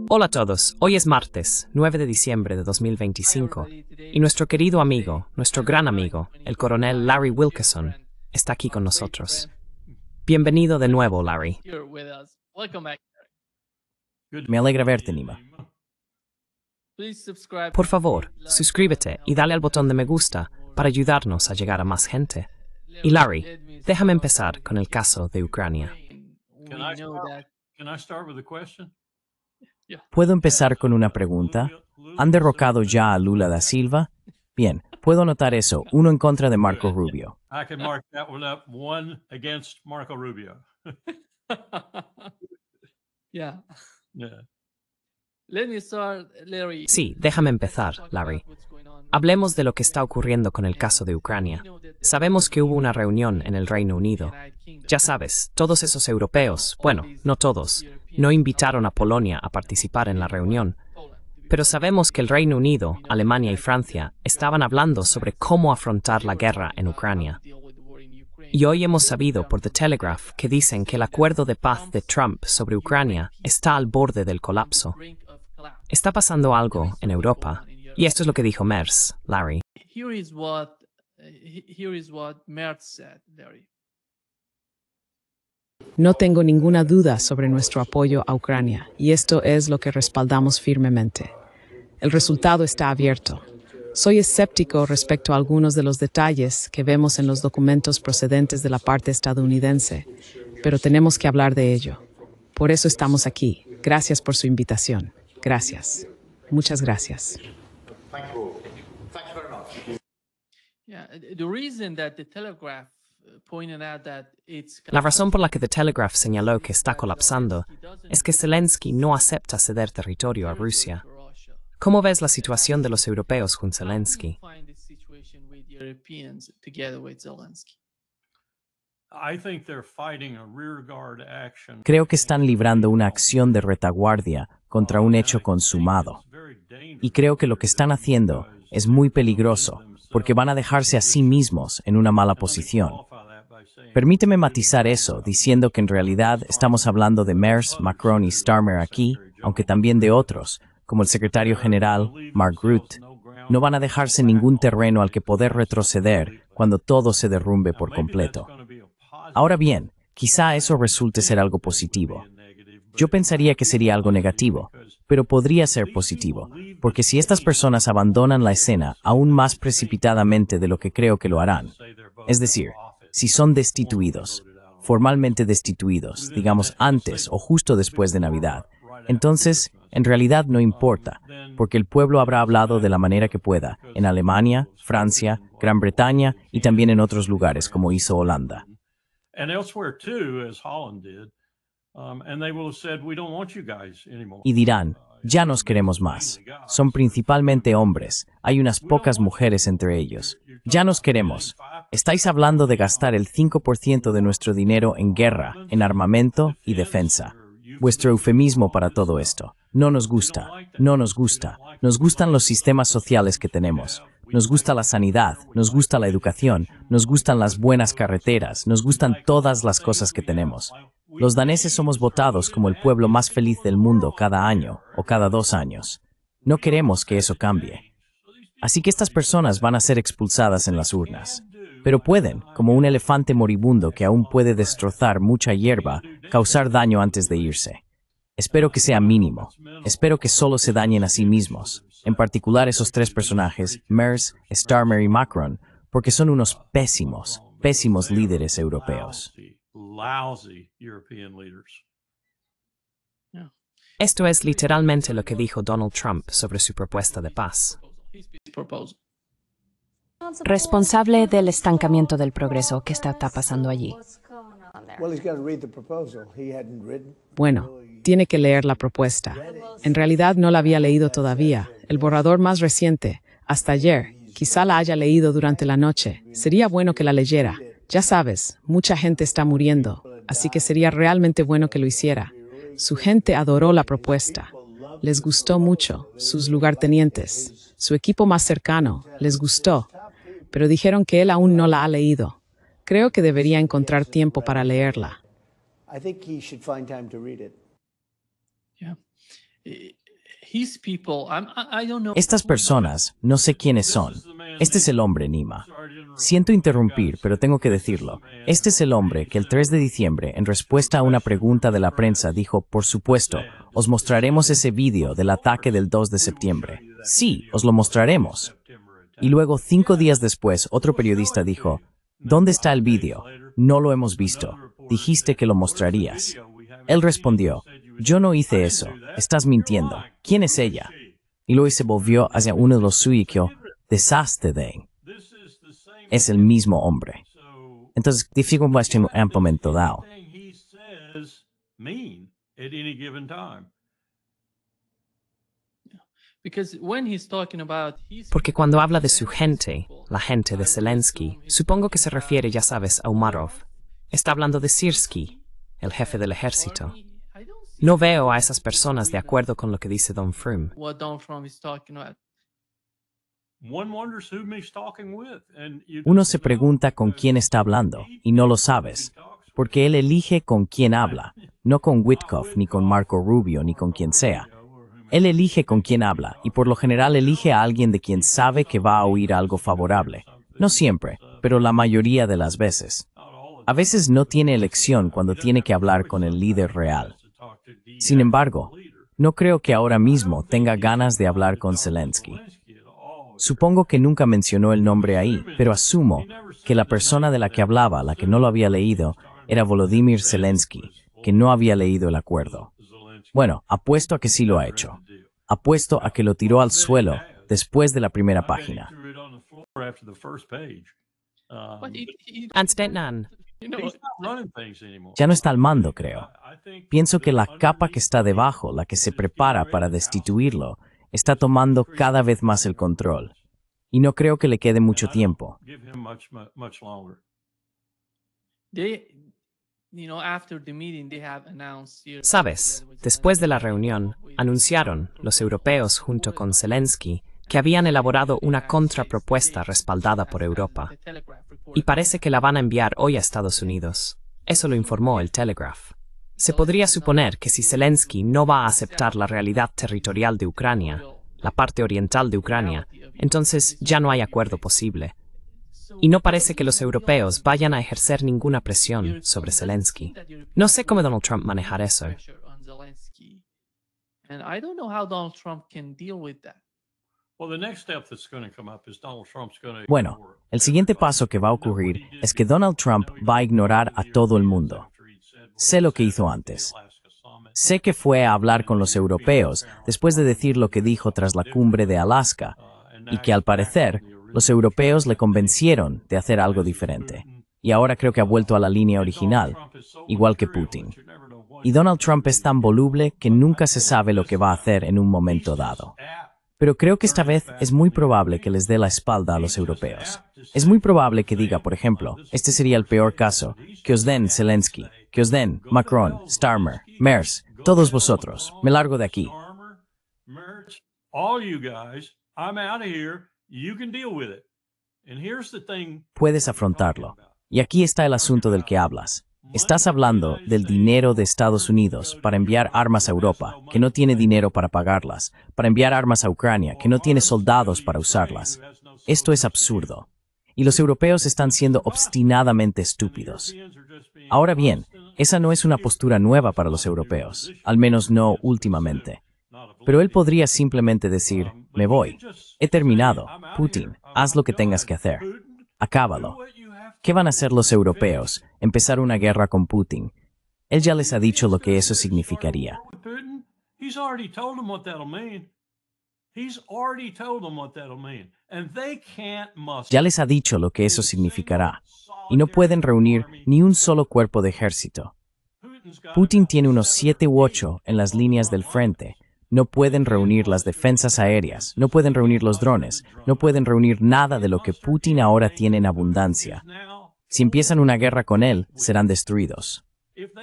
Hola a todos, hoy es martes, 9 de diciembre de 2025, y nuestro querido amigo, nuestro gran amigo, el coronel Larry Wilkerson, está aquí con nosotros. Bienvenido de nuevo, Larry. Me alegra verte, Nima. Por favor, suscríbete y dale al botón de me gusta para ayudarnos a llegar a más gente. Y Larry, déjame empezar con el caso de Ucrania. ¿Puedo empezar con una pregunta? ¿Han derrocado ya a Lula da Silva? Bien, puedo anotar eso, uno en contra de Marco Rubio. I can mark that one up, one against Marco Rubio. Yeah. Yeah. Let me start, Larry. Sí, déjame empezar, Larry. Hablemos de lo que está ocurriendo con el caso de Ucrania. Sabemos que hubo una reunión en el Reino Unido. Ya sabes, todos esos europeos, bueno, no todos, no invitaron a Polonia a participar en la reunión. Pero sabemos que el Reino Unido, Alemania y Francia estaban hablando sobre cómo afrontar la guerra en Ucrania. Y hoy hemos sabido por The Telegraph que dicen que el acuerdo de paz de Trump sobre Ucrania está al borde del colapso. Está pasando algo en Europa, y esto es lo que dijo Merz, Larry. Here is what Merz said, Larry. No tengo ninguna duda sobre nuestro apoyo a Ucrania, y esto es lo que respaldamos firmemente. El resultado está abierto. Soy escéptico respecto a algunos de los detalles que vemos en los documentos procedentes de la parte estadounidense, pero tenemos que hablar de ello. Por eso estamos aquí. Gracias por su invitación. Gracias. Muchas gracias. Yeah, the reason that the Telegraph pointed out that it's La razón por la que The Telegraph señaló que está colapsando es que Zelensky no acepta ceder territorio a Rusia. ¿Cómo ves la situación de los europeos con Zelensky? I think they're fighting a rearguard action. Creo que están librando una acción de retaguardia contra un hecho consumado. Y creo que lo que están haciendo es muy peligroso, porque van a dejarse a sí mismos en una mala posición. Permíteme matizar eso, diciendo que en realidad estamos hablando de Merz, Macron y Starmer aquí, aunque también de otros, como el secretario general, Mark Rutte. No van a dejarse ningún terreno al que poder retroceder cuando todo se derrumbe por completo. Ahora bien, quizá eso resulte ser algo positivo. Yo pensaría que sería algo negativo, pero podría ser positivo, porque si estas personas abandonan la escena aún más precipitadamente de lo que creo que lo harán, es decir, si son destituidos, formalmente destituidos, digamos antes o justo después de Navidad, entonces, en realidad no importa, porque el pueblo habrá hablado de la manera que pueda, en Alemania, Francia, Gran Bretaña y también en otros lugares como hizo Holanda. And elsewhere too, as Holland did. And they will have said, we don't want you guys anymore. Y dirán, ya nos queremos más. Son principalmente hombres, hay unas pocas mujeres entre ellos. Ya nos queremos. Estáis hablando de gastar el 5% de nuestro dinero en guerra, en armamento y defensa. Vuestro eufemismo para todo esto. No nos gusta, no nos gusta. Nos gustan los sistemas sociales que tenemos. Nos gusta la sanidad, nos gusta la educación, nos gustan las buenas carreteras, nos gustan todas las cosas que tenemos. Los daneses somos votados como el pueblo más feliz del mundo cada año o cada 2 años. No queremos que eso cambie. Así que estas personas van a ser expulsadas en las urnas. Pero pueden, como un elefante moribundo que aún puede destrozar mucha hierba, causar daño antes de irse. Espero que sea mínimo. Espero que solo se dañen a sí mismos. En particular esos 3 personajes, Merz, Starmer y Macron, porque son unos pésimos, pésimos líderes europeos. Lousy European leaders. Esto es literalmente lo que dijo Donald Trump sobre su propuesta de paz. Responsable del estancamiento del progreso que está pasando allí. Bueno, tiene que leer la propuesta. En realidad no la había leído todavía. El borrador más reciente, hasta ayer. Quizá la haya leído durante la noche. Sería bueno que la leyera. Ya sabes, mucha gente está muriendo, así que sería realmente bueno que lo hiciera. Su gente adoró la propuesta. Les gustó mucho, sus lugartenientes. Su equipo más cercano, les gustó. Pero dijeron que él aún no la ha leído. Creo que debería encontrar tiempo para leerla. his people, I don't know. Estas personas, no sé quiénes son. Este es el hombre, Nima. Siento interrumpir, pero tengo que decirlo. Este es el hombre que el 3 de diciembre, en respuesta a una pregunta de la prensa, dijo, por supuesto, os mostraremos ese vídeo del ataque del 2 de septiembre. Sí, os lo mostraremos. Y luego, 5 días después, otro periodista dijo, ¿dónde está el vídeo? No lo hemos visto. Dijiste que lo mostrarías. Él respondió, yo no hice eso. Estás mintiendo. ¿Quién es ella? Y luego se volvió hacia uno de los suyos y dijo, desastre de. Es el mismo hombre. Entonces, dificultad en un momento dado. Porque cuando habla de su gente, la gente de Zelensky, supongo que se refiere, ya sabes, a Umarov. Está hablando de Sirski, el jefe del ejército. No veo a esas personas de acuerdo con lo que dice Don Frum. Uno se pregunta con quién está hablando, y no lo sabes, porque él elige con quién habla, no con Witkoff, ni con Marco Rubio, ni con quien sea. Él elige con quién habla, y por lo general elige a alguien de quien sabe que va a oír algo favorable. No siempre, pero la mayoría de las veces. A veces no tiene elección cuando tiene que hablar con el líder real. Sin embargo, no creo que ahora mismo tenga ganas de hablar con Zelensky. Supongo que nunca mencionó el nombre ahí, pero asumo que la persona de la que hablaba, la que no lo había leído, era Volodymyr Zelensky, que no había leído el acuerdo. Bueno, apuesto a que sí lo ha hecho. Apuesto a que lo tiró al suelo después de la primera página. Anstednan. Ya no está al mando, creo. Pienso que la capa que está debajo, la que se prepara para destituirlo, está tomando cada vez más el control. Y no creo que le quede mucho tiempo. Sabes, después de la reunión, anunciaron, los europeos junto con Zelensky, que habían elaborado una contrapropuesta respaldada por Europa. Y parece que la van a enviar hoy a Estados Unidos. Eso lo informó el Telegraph. Se podría suponer que si Zelensky no va a aceptar la realidad territorial de Ucrania, la parte oriental de Ucrania, entonces ya no hay acuerdo posible. Y no parece que los europeos vayan a ejercer ninguna presión sobre Zelensky. No sé cómo Donald Trump manejar eso. Bueno, el siguiente paso que va a ocurrir es que Donald Trump va a ignorar a todo el mundo. Sé lo que hizo antes. Sé que fue a hablar con los europeos después de decir lo que dijo tras la cumbre de Alaska, y que al parecer los europeos le convencieron de hacer algo diferente. Y ahora creo que ha vuelto a la línea original, igual que Putin. Y Donald Trump es tan voluble que nunca se sabe lo que va a hacer en un momento dado. Pero creo que esta vez es muy probable que les dé la espalda a los europeos. Es muy probable que diga, por ejemplo, este sería el peor caso, que os den Zelensky, que os den Macron, Starmer, Merz, todos vosotros, me largo de aquí. Puedes afrontarlo. Y aquí está el asunto del que hablas. Estás hablando del dinero de Estados Unidos para enviar armas a Europa, que no tiene dinero para pagarlas, para enviar armas a Ucrania, que no tiene soldados para usarlas. Esto es absurdo. Y los europeos están siendo obstinadamente estúpidos. Ahora bien, esa no es una postura nueva para los europeos, al menos no últimamente. Pero él podría simplemente decir, me voy. He terminado. Putin, haz lo que tengas que hacer. Acábalo. ¿Qué van a hacer los europeos? Empezar una guerra con Putin. Él ya les ha dicho lo que eso significaría. Ya les ha dicho lo que eso significará. Y no pueden reunir ni un solo cuerpo de ejército. Putin tiene unos 7 u 8 en las líneas del frente. No pueden reunir las defensas aéreas, no pueden reunir los drones, no pueden reunir nada de lo que Putin ahora tiene en abundancia. Si empiezan una guerra con él, serán destruidos.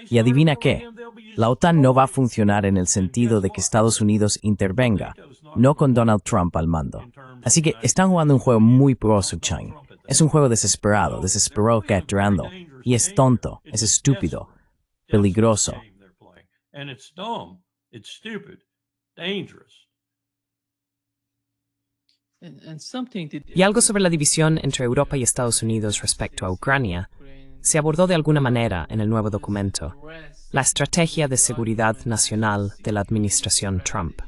Y adivina qué, la OTAN no va a funcionar en el sentido de que Estados Unidos intervenga, no con Donald Trump al mando. Así que están jugando un juego muy pro China. Es un juego desesperado capturando, y es tonto, es estúpido, peligroso. Dangerous. And something to Y algo sobre la división entre Europa y Estados Unidos respecto a Ucrania se abordó de alguna manera en el nuevo documento, la estrategia de seguridad nacional de la administración Trump.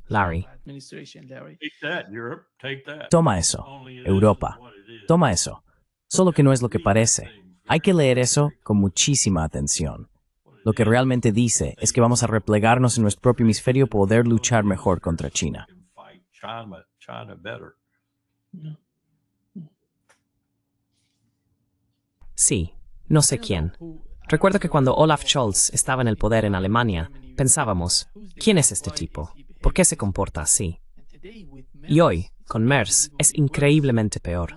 Larry. Take that, Europe. Take that. Toma eso, Europa. Toma eso. Solo que no es lo que parece. Hay que leer eso con muchísima atención. Lo que realmente dice es que vamos a replegarnos en nuestro propio hemisferio para poder luchar mejor contra China. Fight China better. Sí, no sé quién. Recuerdo que cuando Olaf Scholz estaba en el poder en Alemania, pensábamos, ¿quién es este tipo? ¿Por qué se comporta así? Y hoy, con Merz, es increíblemente peor.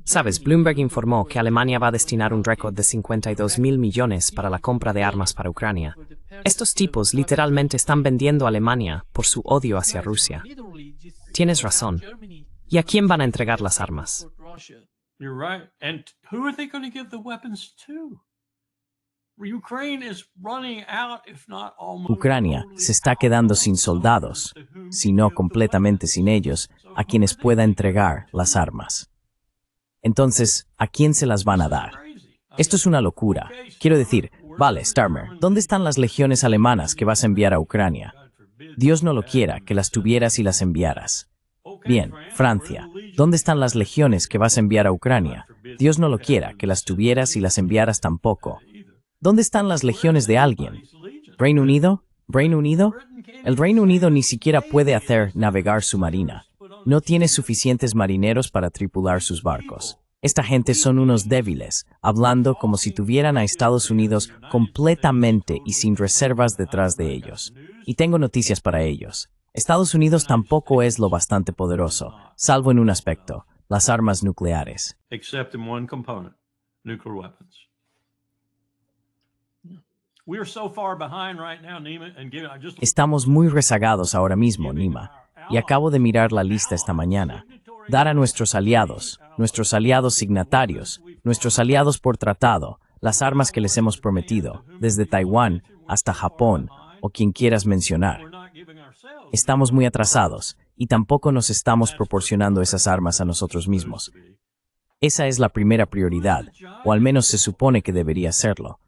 Sabes, Bloomberg informó que Alemania va a destinar un récord de 52.000 millones para la compra de armas para Ucrania. Estos tipos literalmente están vendiendo a Alemania por su odio hacia Rusia. Tienes razón. ¿Y a quién van a entregar las armas? You're right. And who are they going to give the weapons to? Ukraine is running out, if not almost. Ucrania se está quedando sin soldados, si no completamente sin ellos, a quienes pueda entregar las armas. Entonces, ¿a quién se las van a dar? Esto es una locura. Quiero decir, vale, Starmer, ¿dónde están las legiones alemanas que vas a enviar a Ucrania? Dios no lo quiera que las tuvieras y las enviaras. Bien, Francia, ¿dónde están las legiones que vas a enviar a Ucrania? Dios no lo quiera que las tuvieras y las enviaras tampoco. ¿Dónde están las legiones de alguien? ¿Reino Unido? ¿Reino Unido? El Reino Unido ni siquiera puede hacer navegar su marina. No tiene suficientes marineros para tripular sus barcos. Esta gente son unos débiles, hablando como si tuvieran a Estados Unidos completamente y sin reservas detrás de ellos. Y tengo noticias para ellos. Estados Unidos tampoco es lo bastante poderoso, salvo en un aspecto, las armas nucleares. Except in one component, nuclear weapons. We are so far behind right now, Nima, and I just Estamos muy rezagados ahora mismo, Nima, y acabo de mirar la lista esta mañana. Dar a nuestros aliados signatarios, nuestros aliados por tratado, las armas que les hemos prometido, desde Taiwán hasta Japón, o quien quieras mencionar. Estamos muy atrasados, y tampoco nos estamos proporcionando esas armas a nosotros mismos. Esa es la primera prioridad, o al menos se supone que debería serlo.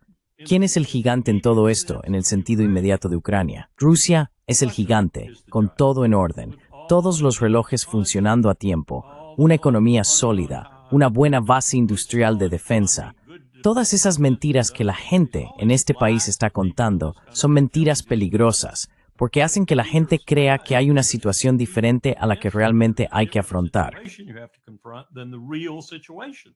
¿Quién es el gigante en todo esto, en el sentido inmediato de Ucrania? Rusia es el gigante, con todo en orden, todos los relojes funcionando a tiempo, una economía sólida, una buena base industrial de defensa. Todas esas mentiras que la gente en este país está contando son mentiras peligrosas, porque hacen que la gente crea que hay una situación diferente a la que realmente hay que afrontar. you have to confront than the real situation.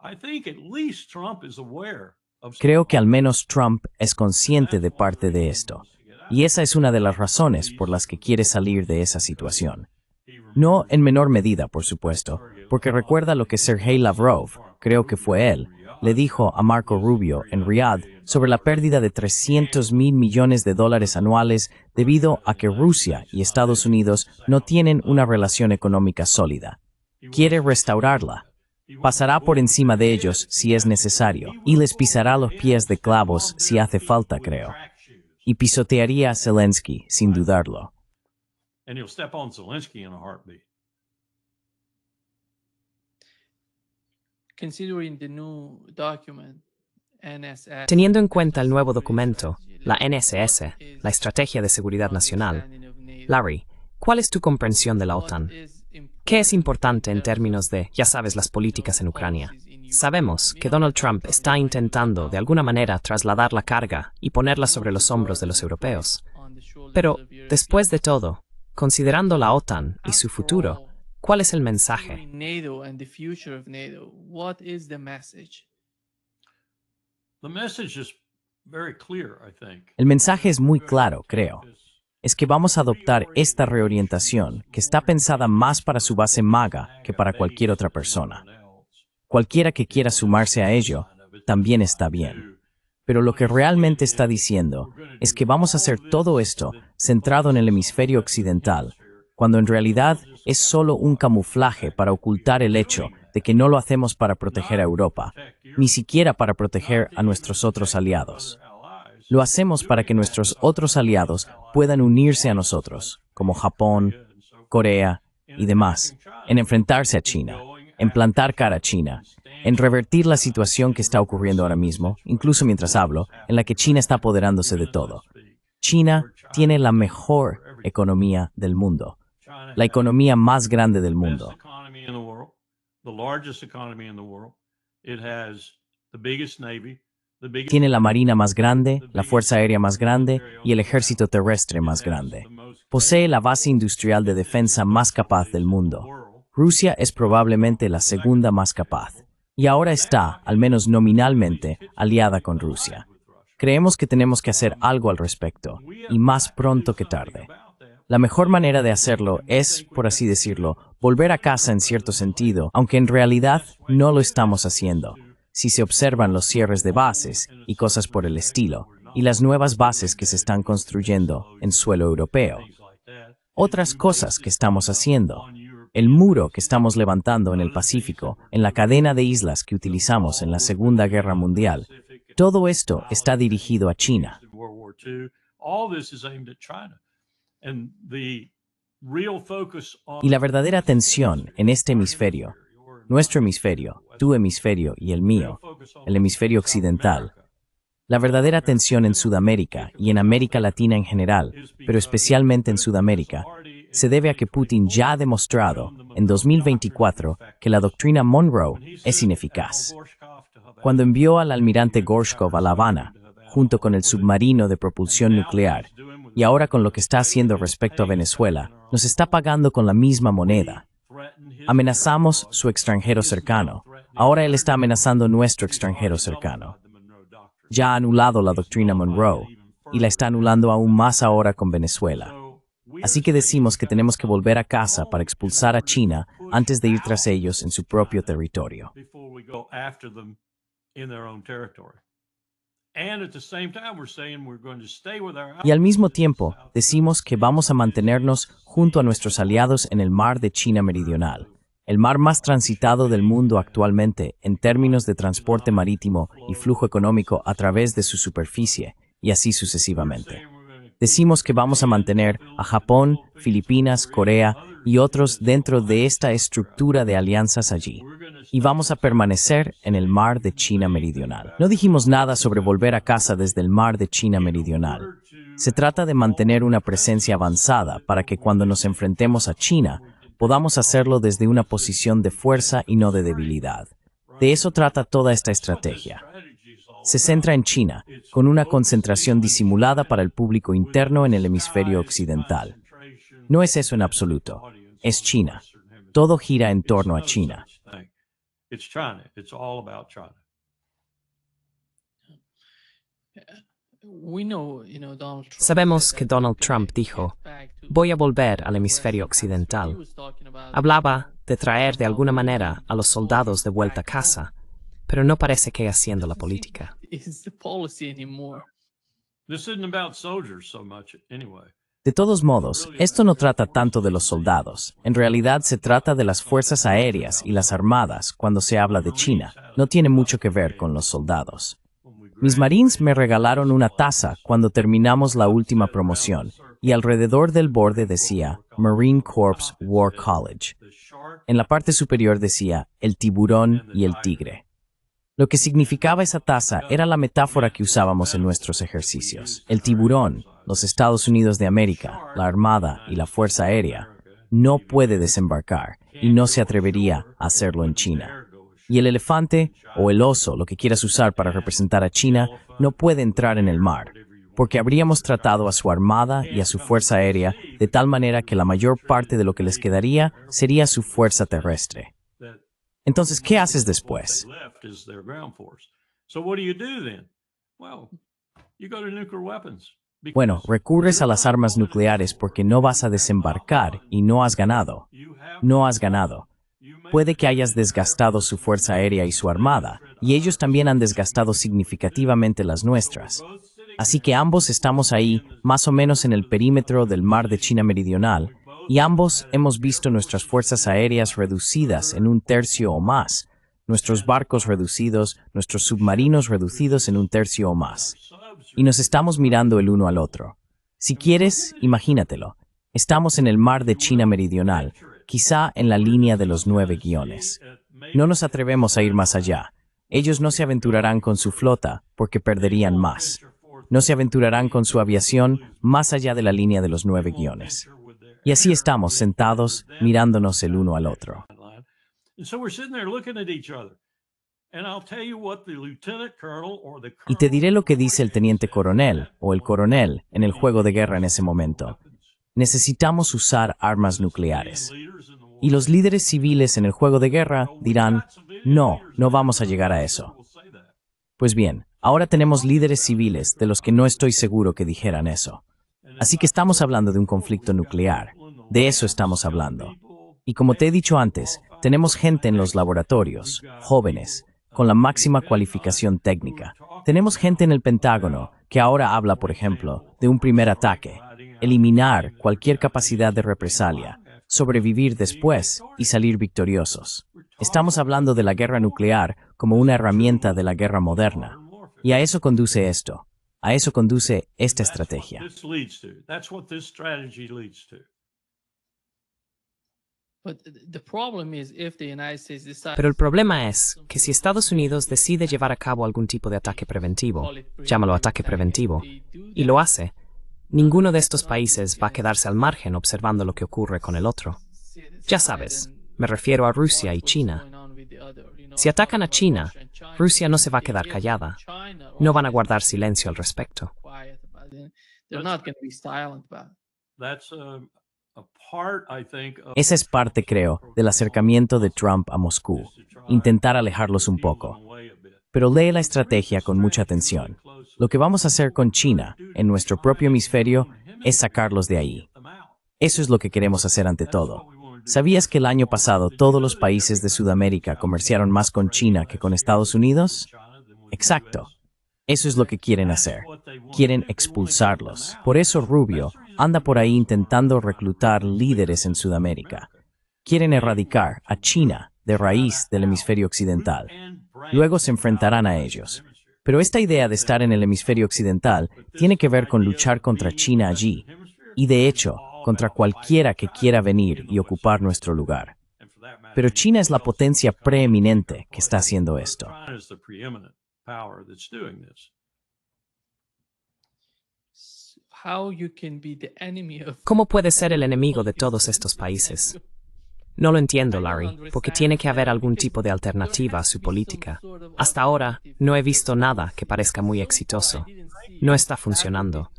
I think at least Trump is aware of Creo que al menos Trump es consciente de parte de esto, y esa es una de las razones por las que quiere salir de esa situación. No en menor medida, por supuesto, porque recuerda lo que Sergei Lavrov, creo que fue él, le dijo a Marco Rubio en Riyadh sobre la pérdida de $300.000 millones anuales debido a que Rusia y Estados Unidos no tienen una relación económica sólida. Quiere restaurarla. Pasará por encima de ellos si es necesario y les pisará los pies de clavos si hace falta, creo. Y pisotearía a Zelensky, sin dudarlo. and he'll step on Zelensky in a heartbeat. considering the new document, NSS, Teniendo en cuenta el nuevo documento, la NSS, la Estrategia de Seguridad Nacional, Larry, ¿cuál es tu comprensión de la OTAN? ¿Qué es importante en términos de, ya sabes, las políticas en Ucrania? Sabemos que Donald Trump está intentando, de alguna manera, trasladar la carga y ponerla sobre los hombros de los europeos. Pero, después de todo, considerando la OTAN y su futuro, ¿cuál es el mensaje? NATO and the future of NATO, what is the message? The message is very clear, I think. El mensaje es muy claro, creo. Es que vamos a adoptar esta reorientación que está pensada más para su base MAGA que para cualquier otra persona. Cualquiera que quiera sumarse a ello, también está bien. Pero lo que realmente está diciendo es que vamos a hacer todo esto centrado en el hemisferio occidental, cuando en realidad es solo un camuflaje para ocultar el hecho de que no lo hacemos para proteger a Europa, ni siquiera para proteger a nuestros otros aliados. Lo hacemos para que nuestros otros aliados puedan unirse a nosotros, como Japón, Corea, y demás, en enfrentarse a China, en plantar cara a China, en revertir la situación que está ocurriendo ahora mismo, incluso mientras hablo, en la que China está apoderándose de todo. China tiene la mejor economía del mundo, la economía más grande del mundo. Tiene la marina más grande, la fuerza aérea más grande y el ejército terrestre más grande. Posee la base industrial de defensa más capaz del mundo. Rusia es probablemente la segunda más capaz. Y ahora está, al menos nominalmente, aliada con Rusia. Creemos que tenemos que hacer algo al respecto, y más pronto que tarde. La mejor manera de hacerlo es, por así decirlo, volver a casa en cierto sentido, aunque en realidad no lo estamos haciendo. Si se observan los cierres de bases y cosas por el estilo, y las nuevas bases que se están construyendo en suelo europeo. Otras cosas que estamos haciendo. El muro que estamos levantando en el Pacífico, en la cadena de islas que utilizamos en la Segunda Guerra Mundial. Todo esto está dirigido a China. Y la verdadera atención en este hemisferio, nuestro hemisferio, tu hemisferio y el mío, el hemisferio occidental, la verdadera atención en Sudamérica y en América Latina en general, pero especialmente en Sudamérica, se debe a que Putin ya ha demostrado, en 2024, que la doctrina Monroe es ineficaz. Cuando envió al almirante Gorshkov a La Habana, junto con el submarino de propulsión nuclear, y ahora con lo que está haciendo respecto a Venezuela, nos está pagando con la misma moneda. Amenazamos su extranjero cercano. Ahora él está amenazando nuestro extranjero cercano. Ya ha anulado la doctrina Monroe, y la está anulando aún más ahora con Venezuela. Así que decimos que tenemos que volver a casa para expulsar a China antes de ir tras ellos en su propio territorio. Y al mismo tiempo, decimos que vamos a mantenernos junto a nuestros aliados en el mar de China Meridional, el mar más transitado del mundo actualmente en términos de transporte marítimo y flujo económico a través de su superficie, y así sucesivamente. Decimos que vamos a mantener a Japón, Filipinas, Corea y otros dentro de esta estructura de alianzas allí. Y vamos a permanecer en el mar de China Meridional. No dijimos nada sobre volver a casa desde el mar de China Meridional. Se trata de mantener una presencia avanzada para que cuando nos enfrentemos a China, podamos hacerlo desde una posición de fuerza y no de debilidad. De eso trata toda esta estrategia. Se centra en China, con una concentración disimulada para el público interno en el hemisferio occidental. No es eso en absoluto. Es China. Todo gira en torno a China. Sabemos que Donald Trump dijo, voy a volver al hemisferio occidental. Hablaba de traer de alguna manera a los soldados de vuelta a casa, pero no parece que haciendo la política. De todos modos, esto no trata tanto de los soldados. En realidad se trata de las fuerzas aéreas y las armadas cuando se habla de China. No tiene mucho que ver con los soldados. Mis Marines me regalaron una taza cuando terminamos la última promoción y alrededor del borde decía Marine Corps War College. En la parte superior decía el tiburón y el tigre. Lo que significaba esa taza era la metáfora que usábamos en nuestros ejercicios. El tiburón, los Estados Unidos de América, la Armada y la Fuerza Aérea, no puede desembarcar y no se atrevería a hacerlo en China. Y el elefante o el oso, lo que quieras usar para representar a China, no puede entrar en el mar, porque habríamos tratado a su armada y a su fuerza aérea de tal manera que la mayor parte de lo que les quedaría sería su fuerza terrestre. Entonces, ¿qué haces después? Bueno, recurres a las armas nucleares porque no vas a desembarcar y no has ganado. No has ganado. Puede que hayas desgastado su fuerza aérea y su armada, y ellos también han desgastado significativamente las nuestras. Así que ambos estamos ahí, más o menos en el perímetro del mar de China Meridional, y ambos hemos visto nuestras fuerzas aéreas reducidas en 1/3 o más, nuestros barcos reducidos, nuestros submarinos reducidos en 1/3 o más. Y nos estamos mirando el uno al otro. Si quieres, imagínatelo. Estamos en el mar de China Meridional, quizá en la línea de los 9 guiones. No nos atrevemos a ir más allá. Ellos no se aventurarán con su flota porque perderían más. No se aventurarán con su aviación más allá de la línea de los 9 guiones. Y así estamos sentados mirándonos el uno al otro. Y te diré lo que dice el teniente coronel o el coronel en el juego de guerra en ese momento. Necesitamos usar armas nucleares. Y los líderes civiles en el juego de guerra dirán, no, no vamos a llegar a eso. Pues bien, ahora tenemos líderes civiles de los que no estoy seguro que dijeran eso. Así que estamos hablando de un conflicto nuclear. De eso estamos hablando. Y como te he dicho antes, tenemos gente en los laboratorios, jóvenes, con la máxima cualificación técnica. Tenemos gente en el Pentágono que ahora habla, por ejemplo, de un primer ataque, eliminar cualquier capacidad de represalia, sobrevivir después y salir victoriosos. Estamos hablando de la guerra nuclear como una herramienta de la guerra moderna. Y a eso conduce esto. A eso conduce esta estrategia. Pero el problema es que si Estados Unidos decide llevar a cabo algún tipo de ataque preventivo, llámalo ataque preventivo, y lo hace, ninguno de estos países va a quedarse al margen observando lo que ocurre con el otro. Ya sabes, me refiero a Rusia y China. Si atacan a China, Rusia no se va a quedar callada. No van a guardar silencio al respecto. Esa es parte, creo, del acercamiento de Trump a Moscú, intentar alejarlos un poco. Pero lee la estrategia con mucha atención. Lo que vamos a hacer con China, en nuestro propio hemisferio, es sacarlos de ahí. Eso es lo que queremos hacer ante todo. ¿Sabías que el año pasado todos los países de Sudamérica comerciaron más con China que con Estados Unidos? Exacto. Eso es lo que quieren hacer. Quieren expulsarlos. Por eso Rubio anda por ahí intentando reclutar líderes en Sudamérica. Quieren erradicar a China de raíz del hemisferio occidental. Luego se enfrentarán a ellos. Pero esta idea de estar en el hemisferio occidental tiene que ver con luchar contra China allí. Y de hecho, contra cualquiera que quiera venir y ocupar nuestro lugar. Pero China es la potencia preeminente que está haciendo esto. ¿Cómo puede ser el enemigo de todos estos países? No lo entiendo, Larry, porque tiene que haber algún tipo de alternativa a su política. Hasta ahora, no he visto nada que parezca muy exitoso. No está funcionando.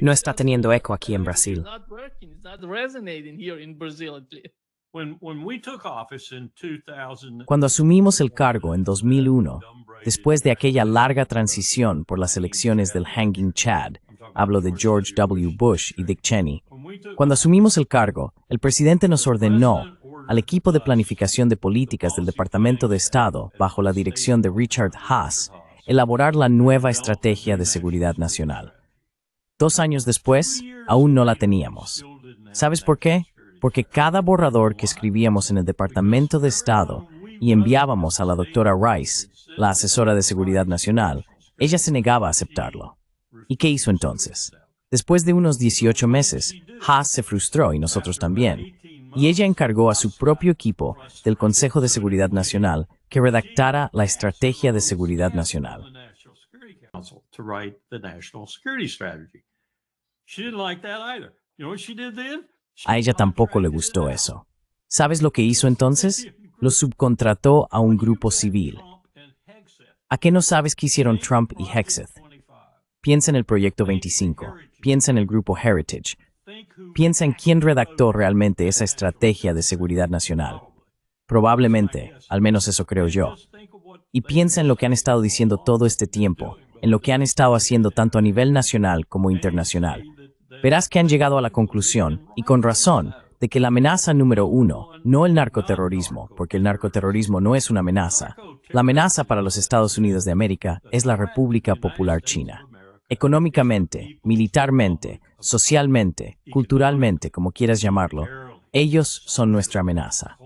No está teniendo eco aquí en Brasil. Cuando asumimos el cargo en 2001, después de aquella larga transición por las elecciones del Hanging Chad, hablo de George W. Bush y Dick Cheney, cuando asumimos el cargo, el presidente nos ordenó al equipo de planificación de políticas del Departamento de Estado, bajo la dirección de Richard Haass, elaborar la nueva estrategia de seguridad nacional. 2 años después, aún no la teníamos. ¿Sabes por qué? Porque cada borrador que escribíamos en el Departamento de Estado y enviábamos a la doctora Rice, la asesora de Seguridad Nacional, ella se negaba a aceptarlo. ¿Y qué hizo entonces? Después de unos 18 meses, Haass se frustró y nosotros también. Y ella encargó a su propio equipo del Consejo de Seguridad Nacional que redactara la Estrategia de Seguridad Nacional. A ella tampoco le gustó eso. ¿Sabes lo que hizo entonces? Lo subcontrató a un grupo civil. ¿A qué no sabes qué hicieron Trump y Hegseth? Piensa en el Proyecto 25, piensa en el grupo Heritage, piensa en quién redactó realmente esa estrategia de seguridad nacional. Probablemente, al menos eso creo yo. Y piensa en lo que han estado diciendo todo este tiempo, en lo que han estado haciendo tanto a nivel nacional como internacional. Verás que han llegado a la conclusión, y con razón, de que la amenaza número 1, no el narcoterrorismo, porque el narcoterrorismo no es una amenaza. La amenaza para los Estados Unidos de América es la República Popular China. Económicamente, militarmente, socialmente, culturalmente, como quieras llamarlo, ellos son nuestra amenaza.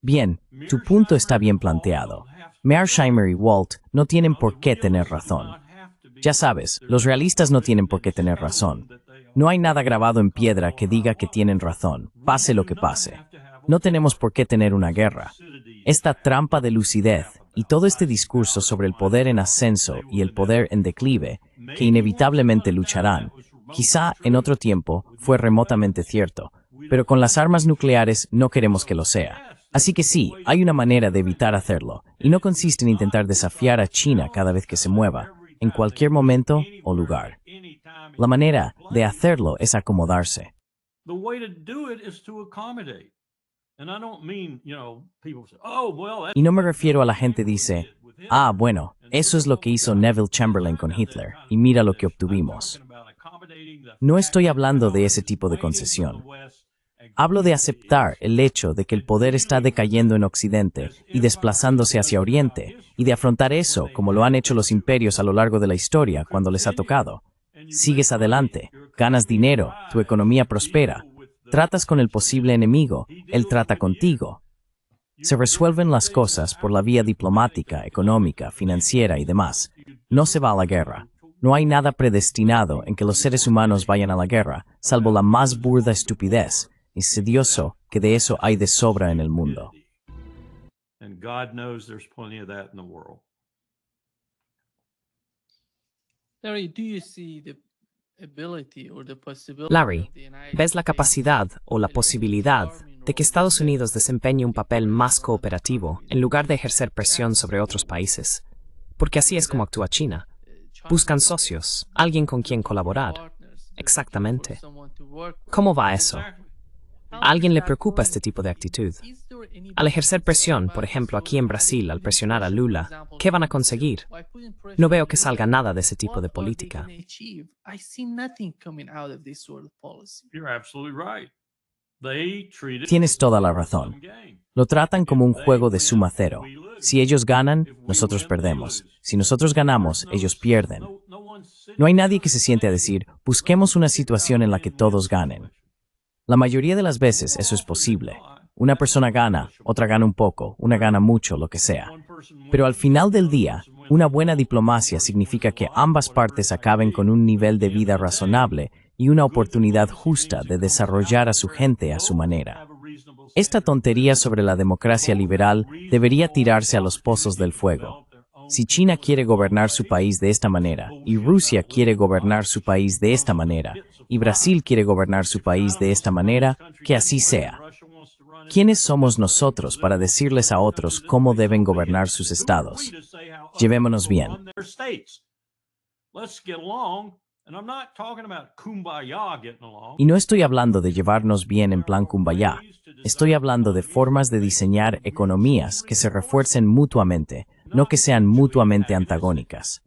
Bien, tu punto está bien planteado. Mearsheimer y Walt no tienen por qué tener razón. Ya sabes, los realistas no tienen por qué tener razón. No hay nada grabado en piedra que diga que tienen razón, pase lo que pase. No tenemos por qué tener una guerra. Esta trampa de lucidez y todo este discurso sobre el poder en ascenso y el poder en declive, que inevitablemente lucharán, quizá en otro tiempo fue remotamente cierto, pero con las armas nucleares no queremos que lo sea. Así que sí, hay una manera de evitar hacerlo, y no consiste en intentar desafiar a China cada vez que se mueva, en cualquier momento o lugar. La manera de hacerlo es acomodarse. The way to do it is to accommodate. And I don't mean, people say, oh, well, that's Y no me refiero a la gente dice, ah, bueno, eso es lo que hizo Neville Chamberlain con Hitler, y mira lo que obtuvimos. No estoy hablando de ese tipo de concesión. Hablo de aceptar el hecho de que el poder está decayendo en Occidente y desplazándose hacia Oriente, y de afrontar eso como lo han hecho los imperios a lo largo de la historia cuando les ha tocado. Sigues adelante, ganas dinero, tu economía prospera, tratas con el posible enemigo, él trata contigo. Se resuelven las cosas por la vía diplomática, económica, financiera y demás. No se va a la guerra. No hay nada predestinado en que los seres humanos vayan a la guerra, salvo la más burda estupidez, insidioso que de eso hay de sobra en el mundo. And God knows there's plenty of that in the world. Larry, do you see the ability or the possibility Larry, of the United ¿ves la States capacidad o la posibilidad de que Estados Unidos desempeñe un papel más cooperativo en lugar de ejercer presión sobre otros países? Porque así es como actúa China. Buscan socios, alguien con quien colaborar. Exactamente. ¿Cómo va eso? ¿A alguien le preocupa este tipo de actitud? Al ejercer presión, por ejemplo, aquí en Brasil, al presionar a Lula, ¿qué van a conseguir? No veo que salga nada de ese tipo de política. You're absolutely right. They treat it Tienes toda la as a razón. sum game. Lo tratan como un juego de suma cero. Si ellos ganan, nosotros perdemos. Si nosotros ganamos, ellos pierden. No hay nadie que se siente a decir, busquemos una situación en la que todos ganen. La mayoría de las veces eso es posible. Una persona gana, otra gana un poco, una gana mucho, lo que sea. Pero al final del día, una buena diplomacia significa que ambas partes acaben con un nivel de vida razonable y una oportunidad justa de desarrollar a su gente a su manera. Esta tontería sobre la democracia liberal debería tirarse a los pozos del fuego. Si China quiere gobernar su país de esta manera, y Rusia quiere gobernar su país de esta manera, y Brasil quiere gobernar su país de esta manera, que así sea. ¿Quiénes somos nosotros para decirles a otros cómo deben gobernar sus estados? Llevémonos bien. Y no estoy hablando de llevarnos bien en plan kumbaya. Estoy hablando de formas de diseñar economías que se refuercen mutuamente, no que sean mutuamente antagónicas.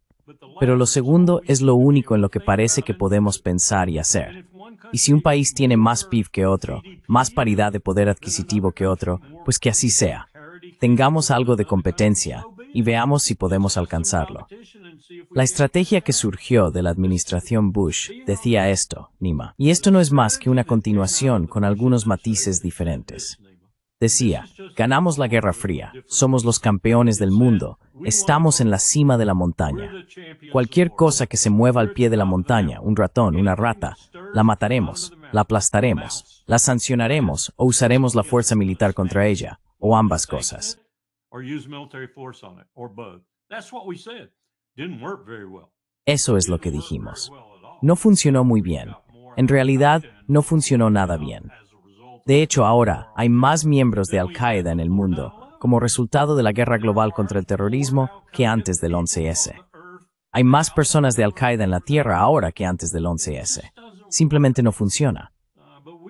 Pero lo segundo es lo único en lo que parece que podemos pensar y hacer. Y si un país tiene más PIB que otro, más paridad de poder adquisitivo que otro, pues que así sea. Tengamos algo de competencia y veamos si podemos alcanzarlo. La estrategia que surgió de la administración Bush decía esto, Nima, y esto no es más que una continuación con algunos matices diferentes. Decía, ganamos la Guerra Fría, somos los campeones del mundo, estamos en la cima de la montaña. Cualquier cosa que se mueva al pie de la montaña, un ratón, una rata, la mataremos, la aplastaremos, la sancionaremos o usaremos la fuerza militar contra ella, o ambas cosas. Eso es lo que dijimos. No funcionó muy bien. En realidad, no funcionó nada bien. De hecho, ahora hay más miembros de Al-Qaeda en el mundo, como resultado de la guerra global contra el terrorismo, que antes del 11S. Hay más personas de Al-Qaeda en la Tierra ahora que antes del 11S. Simplemente no funciona.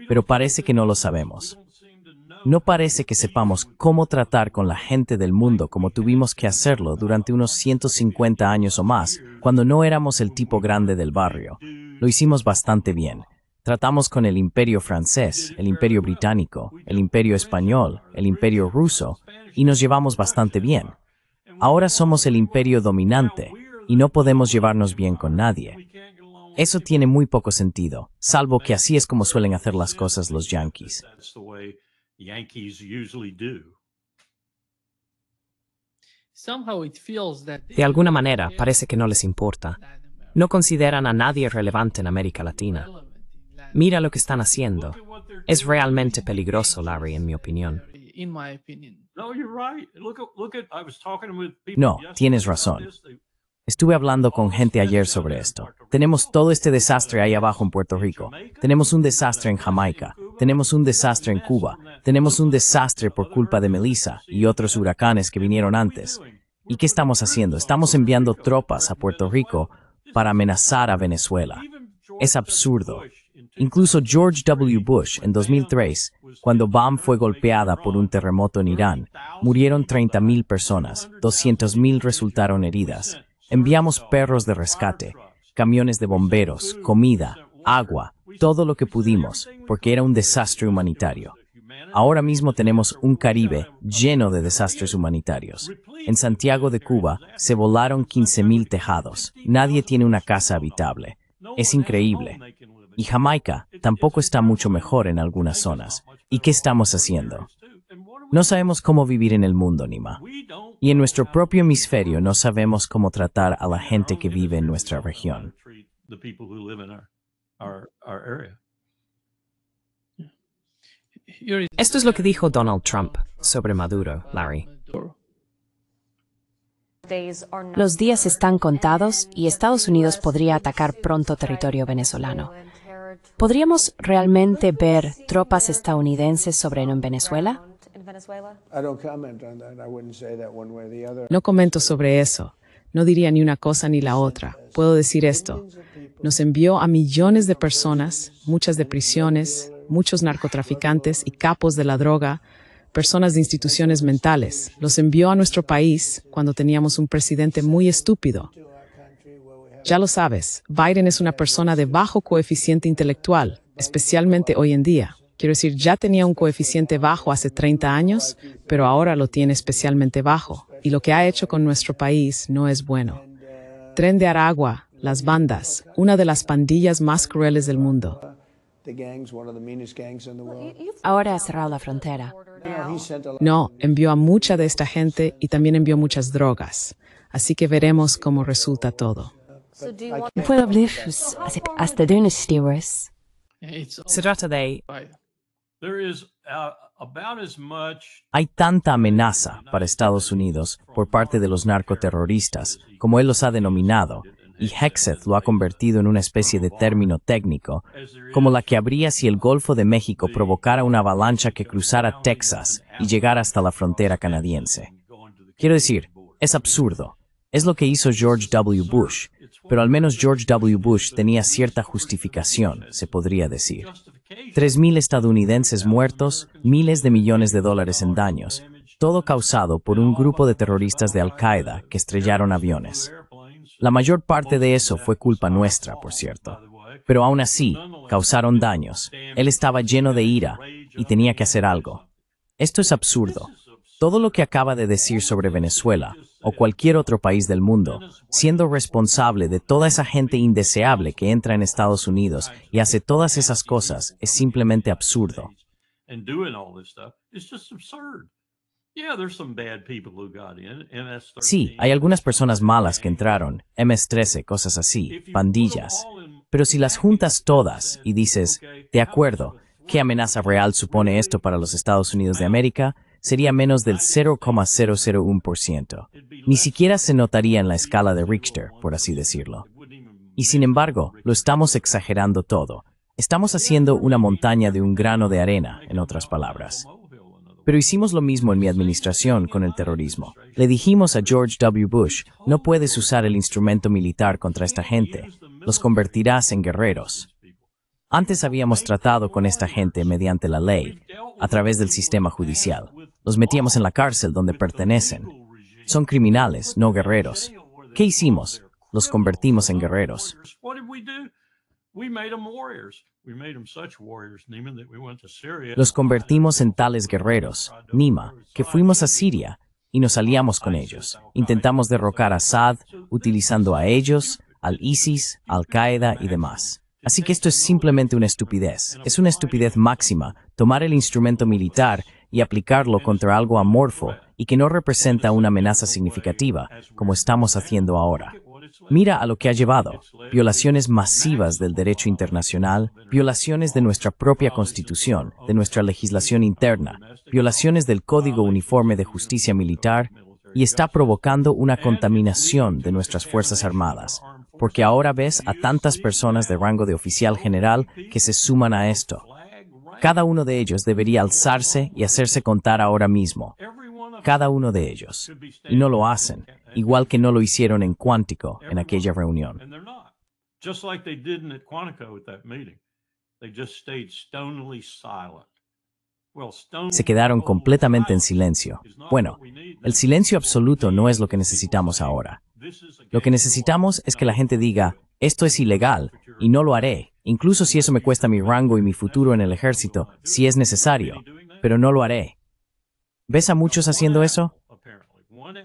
Pero parece que no lo sabemos. No parece que sepamos cómo tratar con la gente del mundo como tuvimos que hacerlo durante unos 150 años o más, cuando no éramos el tipo grande del barrio. Lo hicimos bastante bien. Tratamos con el Imperio francés, el Imperio británico, el Imperio español, el Imperio ruso, y nos llevamos bastante bien. Ahora somos el imperio dominante, y no podemos llevarnos bien con nadie. Eso tiene muy poco sentido, salvo que así es como suelen hacer las cosas los yanquis. De alguna manera, parece que no les importa. No consideran a nadie relevante en América Latina. Mira lo que están haciendo. Es realmente peligroso, Larry, en mi opinión. In my opinion. No, you're right. I was talking with people No, yesterday tienes about razón. this. Estuve hablando con gente ayer sobre esto. Tenemos todo este desastre ahí abajo en Puerto Rico. Tenemos un desastre en Jamaica. Tenemos un desastre en Cuba. Tenemos un desastre por culpa de Melissa y otros huracanes que vinieron antes. ¿Y qué estamos haciendo? Estamos enviando tropas a Puerto Rico para amenazar a Venezuela. Es absurdo. Incluso George W. Bush en 2003, cuando Bam fue golpeada por un terremoto en Irán, murieron 30,000 personas, 200,000 resultaron heridas. Enviamos perros de rescate, camiones de bomberos, comida, agua, todo lo que pudimos, porque era un desastre humanitario. Ahora mismo tenemos un Caribe lleno de desastres humanitarios. En Santiago de Cuba se volaron 15,000 tejados. Nadie tiene una casa habitable. Es increíble. Y Jamaica tampoco está mucho mejor en algunas zonas. ¿Y qué estamos haciendo? No sabemos cómo vivir en el mundo, Nima. Y en nuestro propio hemisferio no sabemos cómo tratar a la gente que vive en nuestra región. Esto es lo que dijo Donald Trump sobre Maduro, Larry. Los días están contados y Estados Unidos podría atacar pronto territorio venezolano. ¿Podríamos realmente ver tropas estadounidenses sobre en Venezuela? No comento sobre eso. No diría ni una cosa ni la otra. Puedo decir esto. Nos envió a millones de personas, muchas de prisiones, muchos narcotraficantes y capos de la droga, personas de instituciones mentales. Los envió a nuestro país cuando teníamos un presidente muy estúpido. Ya lo sabes, Biden es una persona de bajo coeficiente intelectual, especialmente hoy en día. Quiero decir, ya tenía un coeficiente bajo hace 30 años, pero ahora lo tiene especialmente bajo. Y lo que ha hecho con nuestro país no es bueno. Tren de Aragua, las bandas, una de las pandillas más crueles del mundo. Ahora ha cerrado la frontera. No, envió a mucha de esta gente y también envió muchas drogas. Así que veremos cómo resulta todo. ¿Puedo hablar hasta de unos stewards? Se trata de... Hay tanta amenaza para Estados Unidos por parte de los narcoterroristas, como él los ha denominado, y Hegseth lo ha convertido en una especie de término técnico, como la que habría si el Golfo de México provocara una avalancha que cruzara Texas y llegara hasta la frontera canadiense. Quiero decir, es absurdo. Es lo que hizo George W. Bush, pero al menos George W. Bush tenía cierta justificación, se podría decir. 3,000 estadounidenses muertos, miles de millones de dólares en daños, todo causado por un grupo de terroristas de Al-Qaeda que estrellaron aviones. La mayor parte de eso fue culpa nuestra, por cierto. Pero aún así, causaron daños. Él estaba lleno de ira y tenía que hacer algo. Esto es absurdo. Todo lo que acaba de decir sobre Venezuela o cualquier otro país del mundo, siendo responsable de toda esa gente indeseable que entra en Estados Unidos y hace todas esas cosas, es simplemente absurdo. Sí, hay algunas personas malas que entraron, MS-13, cosas así, pandillas. Pero si las juntas todas y dices, de acuerdo, ¿qué amenaza real supone esto para los Estados Unidos de América? Sería menos del 0,001%. Ni siquiera se notaría en la escala de Richter, por así decirlo. Y sin embargo, lo estamos exagerando todo. Estamos haciendo una montaña de un grano de arena, en otras palabras. Pero hicimos lo mismo en mi administración con el terrorismo. Le dijimos a George W. Bush, no puedes usar el instrumento militar contra esta gente, los convertirás en guerreros. Antes habíamos tratado con esta gente mediante la ley, a través del sistema judicial. Los metíamos en la cárcel donde pertenecen. Son criminales, no guerreros. ¿Qué hicimos? Los convertimos en guerreros. Los convertimos en tales guerreros, Nima, que fuimos a Siria y nos aliamos con ellos. Intentamos derrocar a Assad utilizando a ellos, al ISIS, Al-Qaeda y demás. Así que esto es simplemente una estupidez. Es una estupidez máxima tomar el instrumento militar y aplicarlo contra algo amorfo y que no representa una amenaza significativa, como estamos haciendo ahora. Mira a lo que ha llevado. Violaciones masivas del derecho internacional, violaciones de nuestra propia Constitución, de nuestra legislación interna, violaciones del Código Uniforme de Justicia Militar, y está provocando una contaminación de nuestras Fuerzas Armadas, porque ahora ves a tantas personas de rango de oficial general que se suman a esto. Cada uno de ellos debería alzarse y hacerse contar ahora mismo. Cada uno de ellos. Y no lo hacen, igual que no lo hicieron en Quantico en aquella reunión. Se quedaron completamente en silencio. Bueno, el silencio absoluto no es lo que necesitamos ahora. Lo que necesitamos es que la gente diga, esto es ilegal y no lo haré, incluso si eso me cuesta mi rango y mi futuro en el ejército, si es necesario, pero no lo haré. ¿Ves a muchos haciendo eso?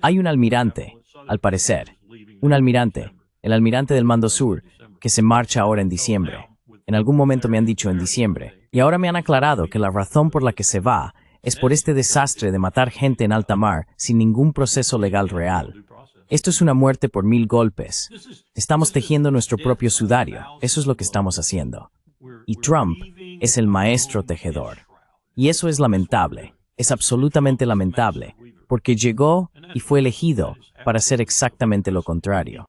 Hay un almirante, al parecer, un almirante, el almirante del Mando Sur, que se marcha ahora en diciembre. En algún momento me han dicho en diciembre, y ahora me han aclarado que la razón por la que se va es por este desastre de matar gente en alta mar sin ningún proceso legal real. Esto es una muerte por 1000 golpes. Estamos tejiendo nuestro propio sudario, eso es lo que estamos haciendo. Y Trump es el maestro tejedor. Y eso es lamentable, es absolutamente lamentable, porque llegó y fue elegido para hacer exactamente lo contrario.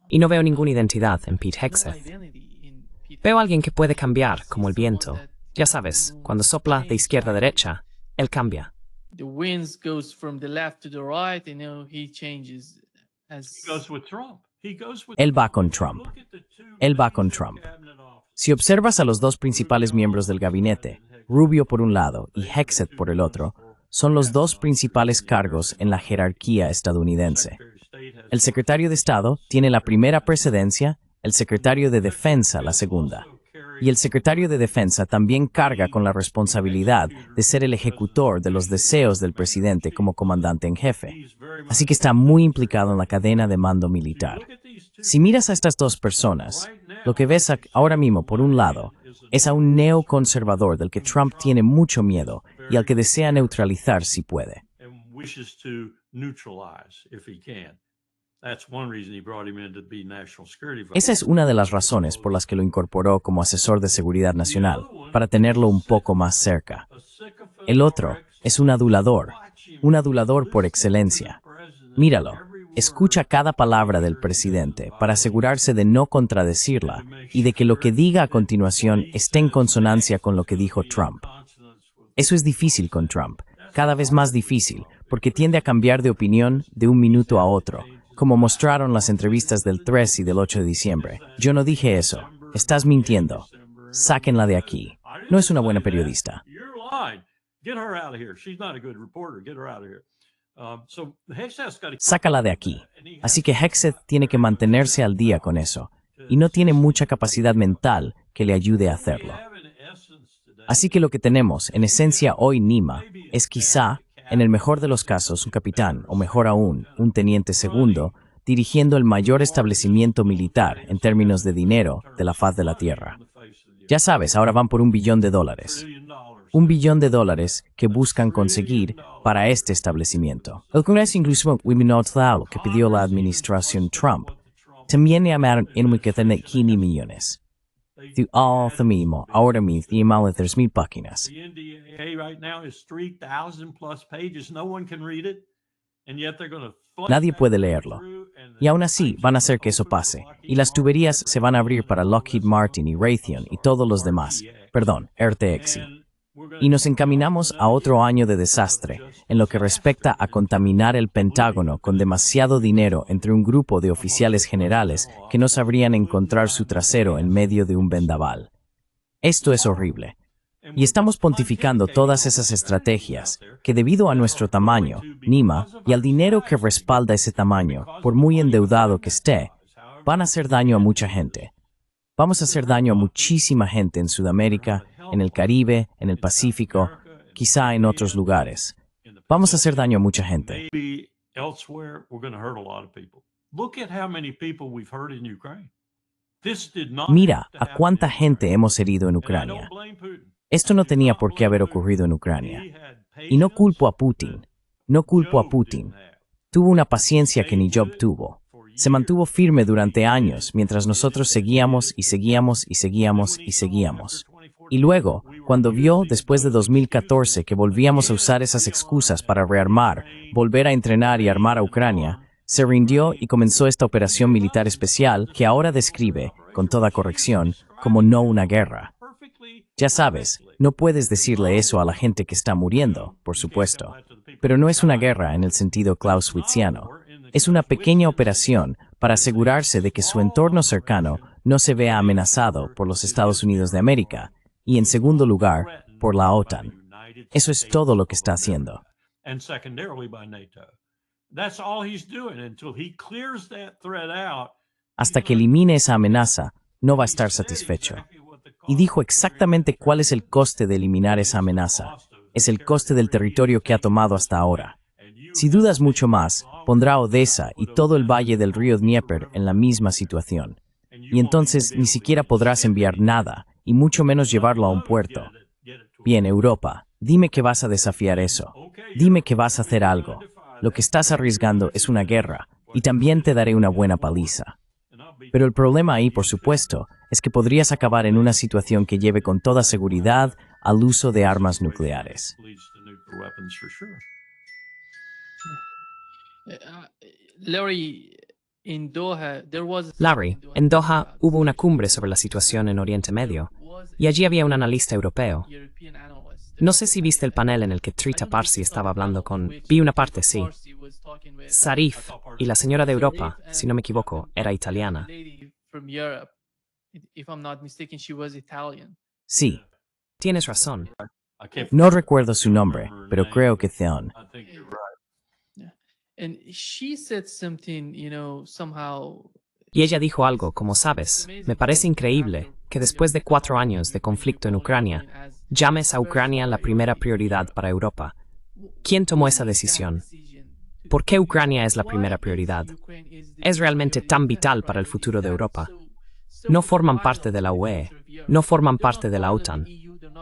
Y no veo ninguna identidad en Pete Hegseth. Veo a alguien que puede cambiar, como el viento. Ya sabes, cuando sopla de izquierda a derecha, él cambia. Él va con Trump. Él va con Trump. Si observas a los dos principales miembros del gabinete, Rubio por un lado y Hegseth por el otro, son los dos principales cargos en la jerarquía estadounidense. El secretario de Estado tiene la primera precedencia, el secretario de Defensa la segunda. Y el secretario de Defensa también carga con la responsabilidad de ser el ejecutor de los deseos del presidente como comandante en jefe. Así que está muy implicado en la cadena de mando militar. Si miras a estas dos personas, lo que ves ahora mismo, por un lado, es a un neoconservador del que Trump tiene mucho miedo y al que desea neutralizar si puede. Esa es una de las razones por las que lo incorporó como asesor de seguridad nacional, para tenerlo un poco más cerca. El otro es un adulador por excelencia. Míralo, escucha cada palabra del presidente para asegurarse de no contradecirla y de que lo que diga a continuación esté en consonancia con lo que dijo Trump. Eso es difícil con Trump, cada vez más difícil, porque tiende a cambiar de opinión de un minuto a otro, como mostraron las entrevistas del 3 y del 8 de diciembre. Yo no dije eso. Estás mintiendo. Sáquenla de aquí. No es una buena periodista. Sácala de aquí. Así que Hegseth tiene que mantenerse al día con eso, y no tiene mucha capacidad mental que le ayude a hacerlo. Así que lo que tenemos, en esencia hoy Nima, es quizá, en el mejor de los casos, un capitán, o mejor aún, un teniente segundo, dirigiendo el mayor establecimiento militar, en términos de dinero, de la faz de la Tierra. Ya sabes, ahora van por $1 billón. $1 billón que buscan conseguir para este establecimiento. El Congreso incluso lo que pidió la administración Trump. También llamaron en 15 millones. Ahora mismo, y más de 3,000 páginas. Nadie puede leerlo. Y aún así van a hacer que eso pase. Y las tuberías se van a abrir para Lockheed Martin y Raytheon y todos los demás. RTX. Y nos encaminamos a otro año de desastre en lo que respecta a contaminar el Pentágono con demasiado dinero entre un grupo de oficiales generales que no sabrían encontrar su trasero en medio de un vendaval. Esto es horrible. Y estamos pontificando todas esas estrategias que, debido a nuestro tamaño, Nima, y al dinero que respalda ese tamaño, por muy endeudado que esté, van a hacer daño a mucha gente. Vamos a hacer daño a muchísima gente en Sudamérica, en el Caribe, en el Pacífico, quizá en otros lugares. Vamos a hacer daño a mucha gente. Mira a cuánta gente hemos herido en Ucrania. Esto no tenía por qué haber ocurrido en Ucrania. Y no culpo a Putin. No culpo a Putin. Tuvo una paciencia que ni Job tuvo. Se mantuvo firme durante años mientras nosotros seguíamos y seguíamos y seguíamos y seguíamos. Y luego, cuando vio después de 2014 que volvíamos a usar esas excusas para rearmar, volver a entrenar y armar a Ucrania, se rindió y comenzó esta operación militar especial que ahora describe, con toda corrección, como no una guerra. Ya sabes, no puedes decirle eso a la gente que está muriendo, por supuesto. Pero no es una guerra en el sentido clausewitziano. Es una pequeña operación para asegurarse de que su entorno cercano no se vea amenazado por los Estados Unidos de América y, en segundo lugar, por la OTAN. Eso es todo lo que está haciendo. Hasta que elimine esa amenaza, no va a estar satisfecho. Y dijo exactamente cuál es el coste de eliminar esa amenaza. Es el coste del territorio que ha tomado hasta ahora. Si dudas mucho más, pondrá Odessa y todo el valle del río Dnieper en la misma situación. Y entonces ni siquiera podrás enviar nada, y mucho menos llevarlo a un puerto. Bien, Europa, dime que vas a desafiar eso. Dime que vas a hacer algo. Lo que estás arriesgando es una guerra, y también te daré una buena paliza. Pero el problema ahí, por supuesto, es que podrías acabar en una situación que lleve con toda seguridad al uso de armas nucleares. Larry, En Doha hubo una cumbre sobre la situación en Oriente Medio, y allí había un analista europeo. No sé si viste el panel en el que Trita Parsi estaba hablando con... Vi una parte, sí. Zarif, y la señora de Europa, si no me equivoco, era italiana. Sí, Tienes razón. no recuerdo su nombre, pero creo que Theon. And she said something, somehow. Y ella dijo algo, como sabes, me parece increíble que después de 4 años de conflicto en Ucrania, llames a Ucrania la primera prioridad para Europa. ¿Quién tomó esa decisión? ¿Por qué Ucrania es la primera prioridad? ¿Es realmente tan vital para el futuro de Europa? No forman parte de la UE, no forman parte de la OTAN.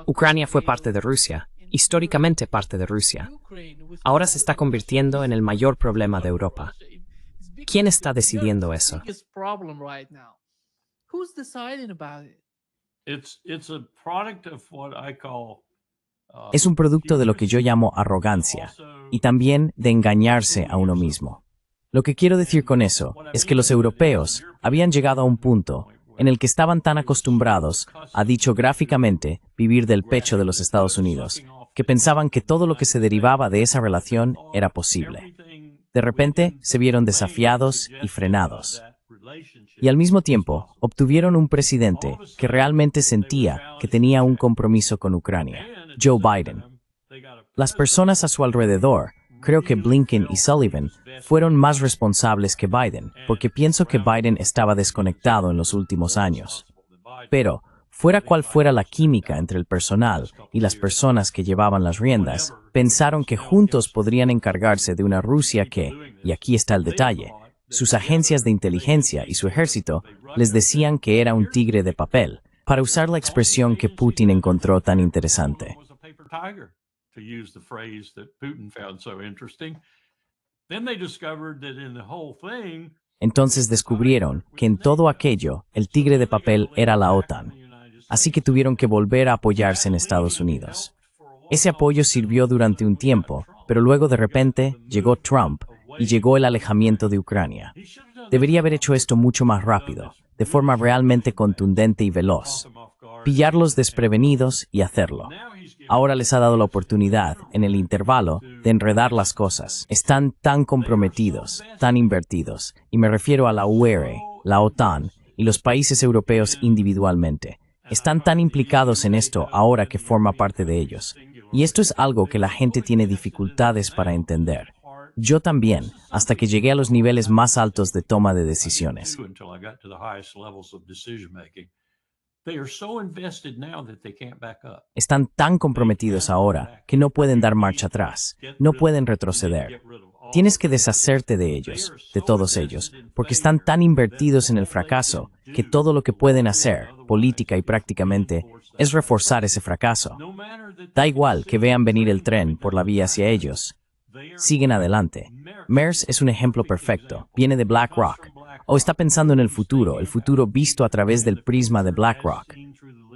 Ucrania fue parte de Rusia, históricamente parte de Rusia. Ahora se está convirtiendo en el mayor problema de Europa. ¿Quién está decidiendo eso? Es un producto de lo que yo llamo arrogancia, y también de engañarse a uno mismo. Lo que quiero decir con eso es que los europeos habían llegado a un punto en el que estaban tan acostumbrados a, dicho gráficamente, vivir del pecho de los Estados Unidos, que pensaban que todo lo que se derivaba de esa relación era posible. De repente se vieron desafiados y frenados. Y al mismo tiempo obtuvieron un presidente que realmente sentía que tenía un compromiso con Ucrania, Joe Biden. Las personas a su alrededor, creo que Blinken y Sullivan, fueron más responsables que Biden, porque pienso que Biden estaba desconectado en los últimos años. Pero, fuera cual fuera la química entre el personal y las personas que llevaban las riendas, pensaron que juntos podrían encargarse de una Rusia que, y aquí está el detalle, sus agencias de inteligencia y su ejército les decían que era un tigre de papel, para usar la expresión que Putin encontró tan interesante. Entonces descubrieron que en todo aquello el tigre de papel era la OTAN, así que tuvieron que volver a apoyarse en Estados Unidos. Ese apoyo sirvió durante un tiempo, pero luego de repente llegó Trump y llegó el alejamiento de Ucrania. Debería haber hecho esto mucho más rápido, de forma realmente contundente y veloz. Pillarlos desprevenidos y hacerlo. Ahora les ha dado la oportunidad, en el intervalo, de enredar las cosas. Están tan comprometidos, tan invertidos, y me refiero a la UE, la OTAN y los países europeos individualmente. Están tan implicados en esto ahora que forma parte de ellos. Y esto es algo que la gente tiene dificultades para entender. Yo también, hasta que llegué a los niveles más altos de toma de decisiones. Están tan comprometidos ahora que no pueden dar marcha atrás, no pueden retroceder. Tienes que deshacerte de ellos, de todos ellos, porque están tan invertidos en el fracaso que todo lo que pueden hacer, política y prácticamente, es reforzar ese fracaso. Da igual que vean venir el tren por la vía hacia ellos. Siguen adelante. Mears es un ejemplo perfecto. Viene de BlackRock. O está pensando en el futuro visto a través del prisma de BlackRock.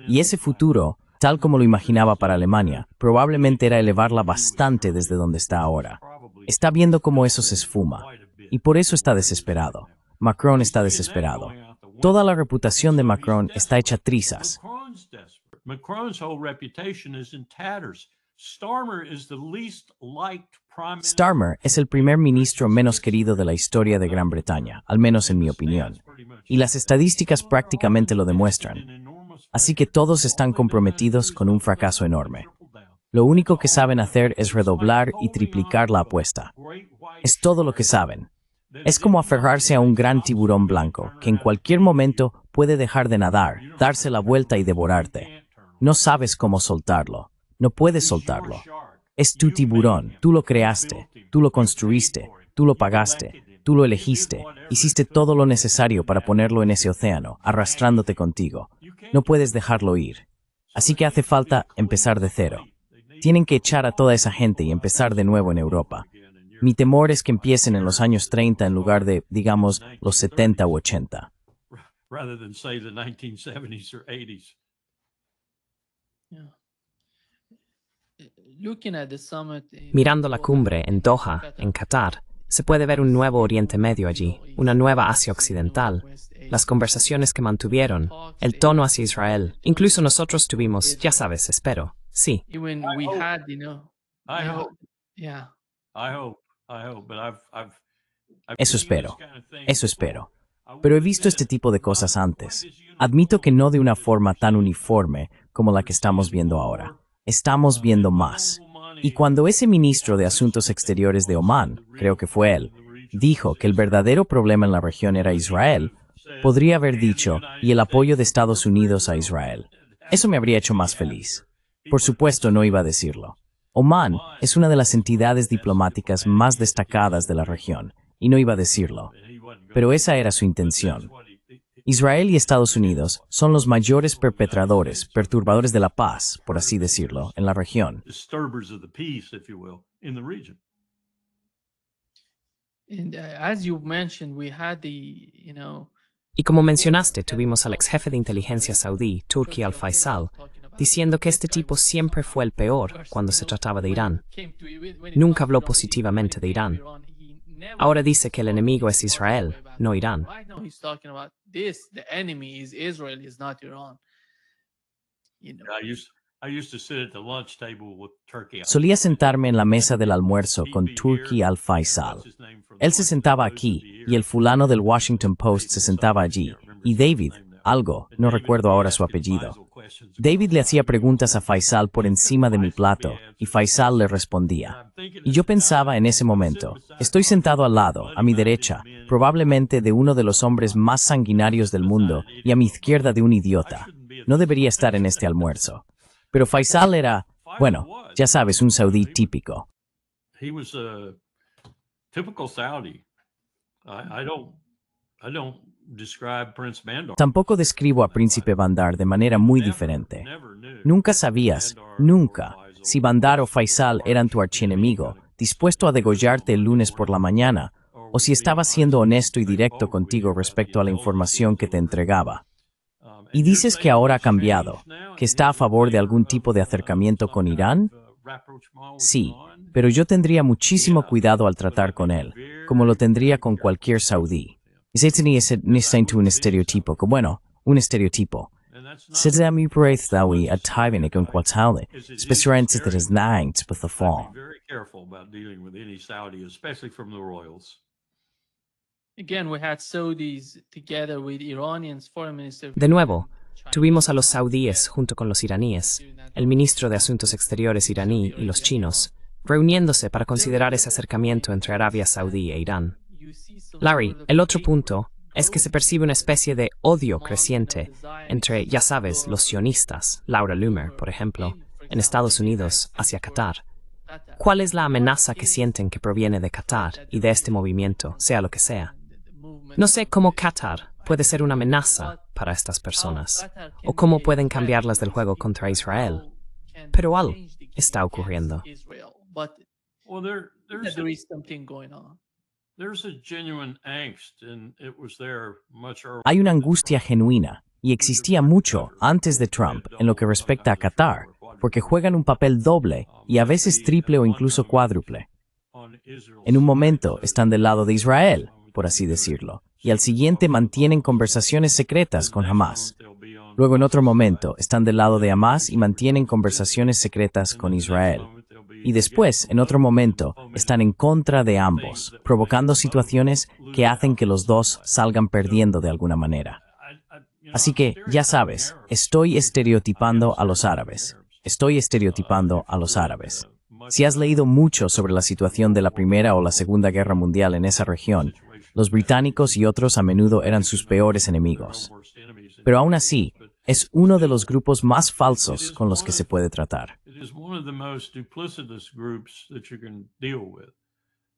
Y ese futuro, tal como lo imaginaba para Alemania, probablemente era elevarla bastante desde donde está ahora. Está viendo cómo eso se esfuma. Y por eso está desesperado. Macron está desesperado. Toda la reputación de Macron está hecha trizas. Macron's whole reputation is in tatters. Starmer is the least liked prime minister. Starmer es el primer ministro menos querido de la historia de Gran Bretaña, al menos en mi opinión. Y las estadísticas prácticamente lo demuestran. Así que todos están comprometidos con un fracaso enorme. Lo único que saben hacer es redoblar y triplicar la apuesta. Es todo lo que saben. Es como aferrarse a un gran tiburón blanco, que en cualquier momento puede dejar de nadar, darse la vuelta y devorarte. No sabes cómo soltarlo. No puedes soltarlo. Es tu tiburón. Tú lo creaste. Tú lo construiste. Tú lo pagaste. Tú lo elegiste. Hiciste todo lo necesario para ponerlo en ese océano, arrastrándote contigo. No puedes dejarlo ir. Así que hace falta empezar de cero. Tienen que echar a toda esa gente y empezar de nuevo en Europa. Mi temor es que empiecen en los años 30 en lugar de, digamos, los 70 u 80. Rather than say the 1970s or 80s. Yeah. Looking at the summit Mirando la cumbre en Doha, en Qatar, se puede ver un nuevo Oriente Medio allí, una nueva Asia Occidental, las conversaciones que mantuvieron, el tono hacia Israel. Incluso nosotros tuvimos, ya sabes, espero, sí. Even we had, I hope. yeah. I hope. But I've Eso seen espero. this kind of thing Eso before. espero. Pero he visto este tipo de cosas antes. Admito que no de una forma tan uniforme como la que estamos viendo ahora. Estamos viendo más. Y cuando ese ministro de Asuntos Exteriores de Omán, creo que fue él, dijo que el verdadero problema en la región era Israel, podría haber dicho, y el apoyo de Estados Unidos a Israel. Eso me habría hecho más feliz. Por supuesto, no iba a decirlo. Omán es una de las entidades diplomáticas más destacadas de la región, y no iba a decirlo. Pero esa era su intención. Israel y Estados Unidos son los mayores perturbadores de la paz, por así decirlo, en la región. Disturbers of the peace, if you will, in the region. And as you mentioned, we had Y como mencionaste, tuvimos al ex jefe de inteligencia saudí, Turki al-Faisal, diciendo que este tipo siempre fue el peor cuando se trataba de Irán. Nunca habló positivamente de Irán. Ahora dice que el enemigo es Israel, no Irán. Right now he's talking about this. The enemy is Israel, is not Iran. I used to sit at the lunch table with Turkey. Solía sentarme en la mesa del almuerzo con Turki al-Faisal. Él se sentaba aquí, y el fulano del Washington Post se sentaba allí, y David, algo, no recuerdo ahora su apellido. David le hacía preguntas a Faisal por encima de mi plato, y Faisal le respondía. Y yo pensaba en ese momento, estoy sentado al lado, a mi derecha, probablemente de uno de los hombres más sanguinarios del mundo, y a mi izquierda de un idiota. No debería estar en este almuerzo. Pero Faisal era, bueno, ya sabes, un saudí típico. He was a typical Saudi. I don't describe Prince Bandar. Tampoco describo a Príncipe Bandar de manera muy diferente. Nunca sabías, nunca, si Bandar o Faisal eran tu archienemigo, dispuesto a degollarte el lunes por la mañana, o si estaba siendo honesto y directo contigo respecto a la información que te entregaba. Y dices que ahora ha cambiado, que está a favor de algún tipo de acercamiento con Irán. Sí, pero yo tendría muchísimo cuidado al tratar con él, como lo tendría con cualquier saudí. Es un estereotipo, bueno, un estereotipo. Se mi parece a Taiwan con Quatzale, especialmente de las Nangs with the fall. Very careful about dealing with any Saudi, especially from the royals. again, we had Saudis together with Iranians, foreign minister. De nuevo, tuvimos a los saudíes junto con los iraníes, el ministro de Asuntos Exteriores iraní y los chinos, reuniéndose para considerar ese acercamiento entre Arabia Saudí e Irán. Larry, el otro punto es que se percibe una especie de odio creciente entre, ya sabes, los sionistas, Laura Loomer, por ejemplo, en Estados Unidos hacia Qatar, ¿Cuál es la amenaza que sienten que proviene de Qatar y de este movimiento, sea lo que sea? No sé cómo Qatar puede ser una amenaza para estas personas, o cómo pueden cambiarlas del juego contra Israel, pero algo está ocurriendo. Well, There is something going on. there's a genuine angst, and it was there much earlier. Hay una angustia genuina, y existía mucho antes de Trump en lo que respecta a Qatar, porque juegan un papel doble y a veces triple o incluso cuádruple. En un momento están del lado de Israel, por así decirlo, y al siguiente mantienen conversaciones secretas con Hamas. Luego en otro momento están del lado de Hamas y mantienen conversaciones secretas con Israel. Y después, en otro momento, están en contra de ambos, provocando situaciones que hacen que los dos salgan perdiendo de alguna manera. Así que, ya sabes, estoy estereotipando a los árabes. Estoy estereotipando a los árabes. Si has leído mucho sobre la situación de la Primera o la Segunda Guerra Mundial en esa región, los británicos y otros a menudo eran sus peores enemigos. Pero aún así, es uno de los grupos más falsos con los que se puede tratar. It is one of the most duplicitous groups that you can deal with.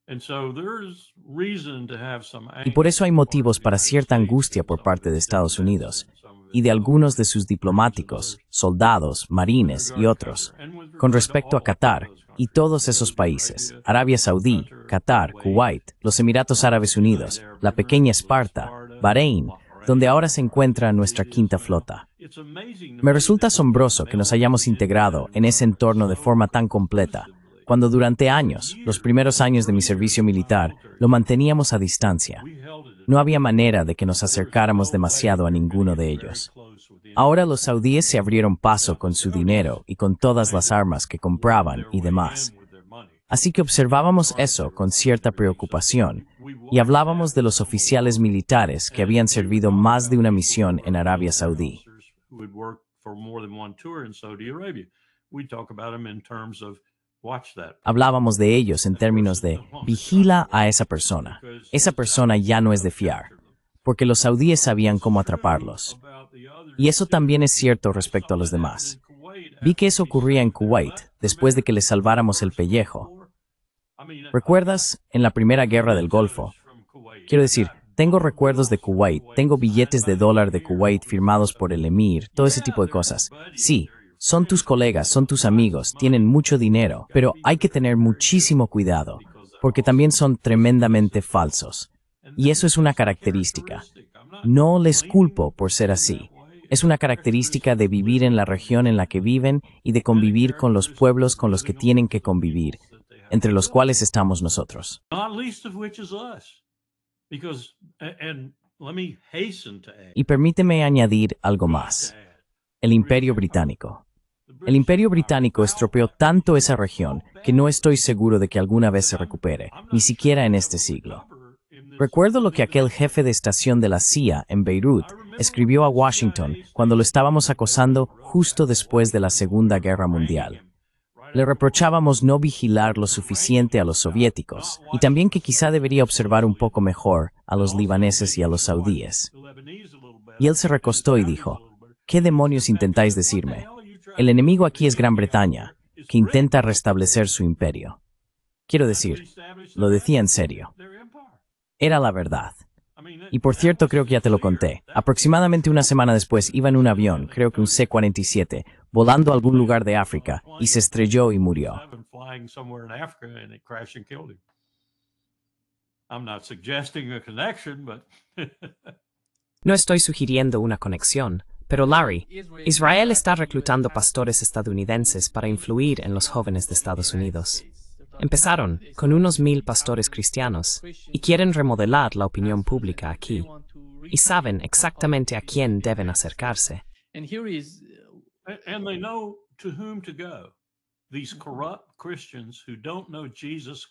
And so there's reason to have some Y por eso hay motivos para cierta angustia por parte de Estados Unidos y de algunos de sus diplomáticos, soldados, marines y otros, con respecto a Qatar y todos esos países, Arabia Saudí, Qatar, Kuwait, los Emiratos Árabes Unidos, la pequeña Esparta, Bahrein, donde ahora se encuentra nuestra quinta flota. Me resulta asombroso que nos hayamos integrado en ese entorno de forma tan completa, cuando durante años, los primeros años de mi servicio militar, lo manteníamos a distancia. No había manera de que nos acercáramos demasiado a ninguno de ellos. Ahora los saudíes se abrieron paso con su dinero y con todas las armas que compraban y demás. Así que observábamos eso con cierta preocupación y hablábamos de los oficiales militares que habían servido más de una misión en Arabia Saudí. Hablábamos de ellos en términos de vigila a esa persona. Esa persona ya no es de fiar, porque los saudíes sabían cómo atraparlos. Y eso también es cierto respecto a los demás. Vi que eso ocurría en Kuwait, después de que les salváramos el pellejo. ¿Recuerdas? En la Primera Guerra del Golfo. Quiero decir, tengo recuerdos de Kuwait, tengo billetes de dólar de Kuwait firmados por el emir, todo ese tipo de cosas. Sí, son tus colegas, son tus amigos, tienen mucho dinero, pero hay que tener muchísimo cuidado, porque también son tremendamente falsos. Y eso es una característica. No les culpo por ser así. Es una característica de vivir en la región en la que viven y de convivir con los pueblos con los que tienen que convivir, entre los cuales estamos nosotros. Y permíteme añadir algo más. El Imperio Británico. El Imperio Británico estropeó tanto esa región que no estoy seguro de que alguna vez se recupere, ni siquiera en este siglo. Recuerdo lo que aquel jefe de estación de la CIA en Beirut escribió a Washington cuando lo estábamos acosando justo después de la Segunda Guerra Mundial. Le reprochábamos no vigilar lo suficiente a los soviéticos y también que quizá debería observar un poco mejor a los libaneses y a los saudíes. Y él se recostó y dijo, ¿qué demonios intentáis decirme? El enemigo aquí es Gran Bretaña, que intenta restablecer su imperio. Quiero decir, lo decía en serio. Era la verdad. Y por cierto, creo que ya te lo conté. Aproximadamente una semana después iba en un avión, creo que un C-47, volando a algún lugar de África, y se estrelló y murió. No estoy sugiriendo una conexión, pero Larry, Israel está reclutando pastores estadounidenses para influir en los jóvenes de Estados Unidos. Empezaron con unos 1000 pastores cristianos y quieren remodelar la opinión pública aquí. Y saben exactamente a quién deben acercarse.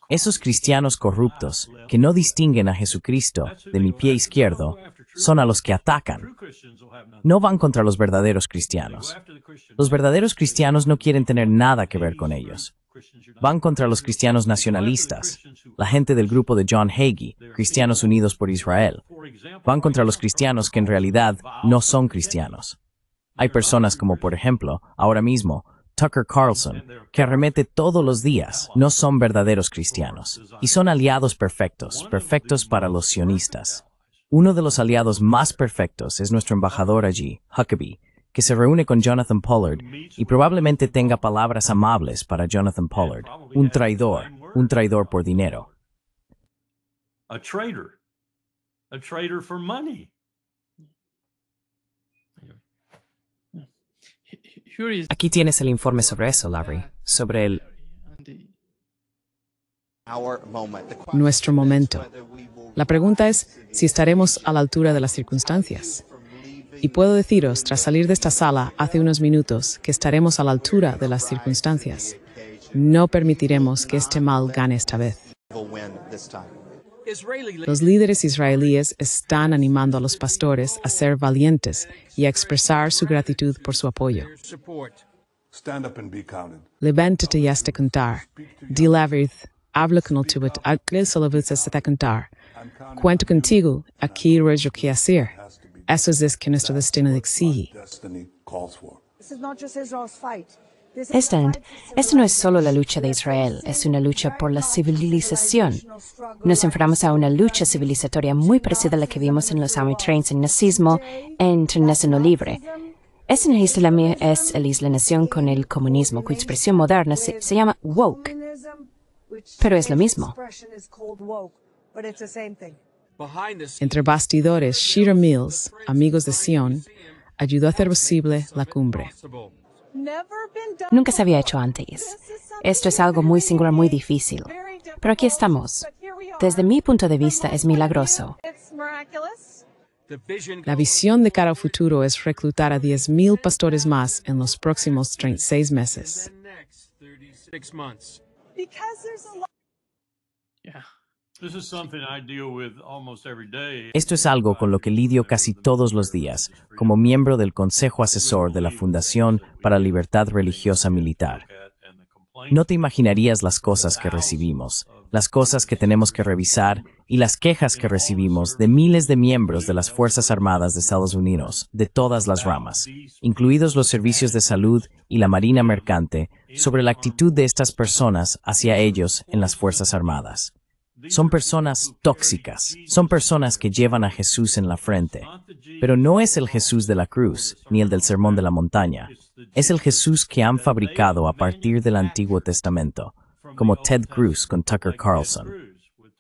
Esos cristianos corruptos que no distinguen a Jesucristo de mi pie izquierdo son a los que atacan. No van contra los verdaderos cristianos. Los verdaderos cristianos no quieren tener nada que ver con ellos. Van contra los cristianos nacionalistas, la gente del grupo de John Hagee, Cristianos Unidos por Israel. Van contra los cristianos que en realidad no son cristianos. Hay personas como, por ejemplo, ahora mismo, Tucker Carlson, que arremete todos los días, no son verdaderos cristianos, y son aliados perfectos, perfectos para los sionistas. Uno de los aliados más perfectos es nuestro embajador allí, Huckabee, que se reúne con Jonathan Pollard y probablemente tenga palabras amables para Jonathan Pollard, un traidor por dinero. A traitor for money. Aquí tienes el informe sobre eso, Larry, sobre el... Nuestro momento. La pregunta es si estaremos a la altura de las circunstancias. Y puedo deciros, tras salir de esta sala hace unos minutos, que estaremos a la altura de las circunstancias. No permitiremos que este mal gane esta vez. Los líderes israelíes están animando a los pastores a ser valientes y a expresar su gratitud por su apoyo. Levántate y hazte contar. Di la verdad, habla con el tuyo, hazle solamente hazte contar. Cuento contigo, aquí es lo que hacer. Eso es que nuestro destino exige. Esta no es solo la lucha de Israel, es una lucha por la civilización. Nos enfrentamos a una lucha civilizatoria muy parecida a la que vimos en los Army Trains, en nazismo e internacional libre. Esta islamia es la islamización con el comunismo, cuya expresión moderna se llama woke, pero es lo mismo. Entre bastidores, Shearer Mills, amigos de Sion, ayudó a hacer posible la cumbre. Nunca se había hecho antes. Esto es algo muy singular, muy difícil. Pero aquí estamos. Desde mi punto de vista es milagroso. La visión de cara al futuro es reclutar a 10,000 pastores más en los próximos 36 meses. Esto es algo con lo que lidio casi todos los días, como miembro del Consejo Asesor de la Fundación para la Libertad Religiosa Militar. No te imaginarías las cosas que recibimos, las cosas que tenemos que revisar y las quejas que recibimos de miles de miembros de las Fuerzas Armadas de Estados Unidos, de todas las ramas, incluidos los servicios de salud y la Marina Mercante, sobre la actitud de estas personas hacia ellos en las Fuerzas Armadas. Son personas tóxicas, son personas que llevan a Jesús en la frente, pero no es el Jesús de la cruz, ni el del Sermón de la Montaña. Es el Jesús que han fabricado a partir del Antiguo Testamento, como Ted Cruz con Tucker Carlson.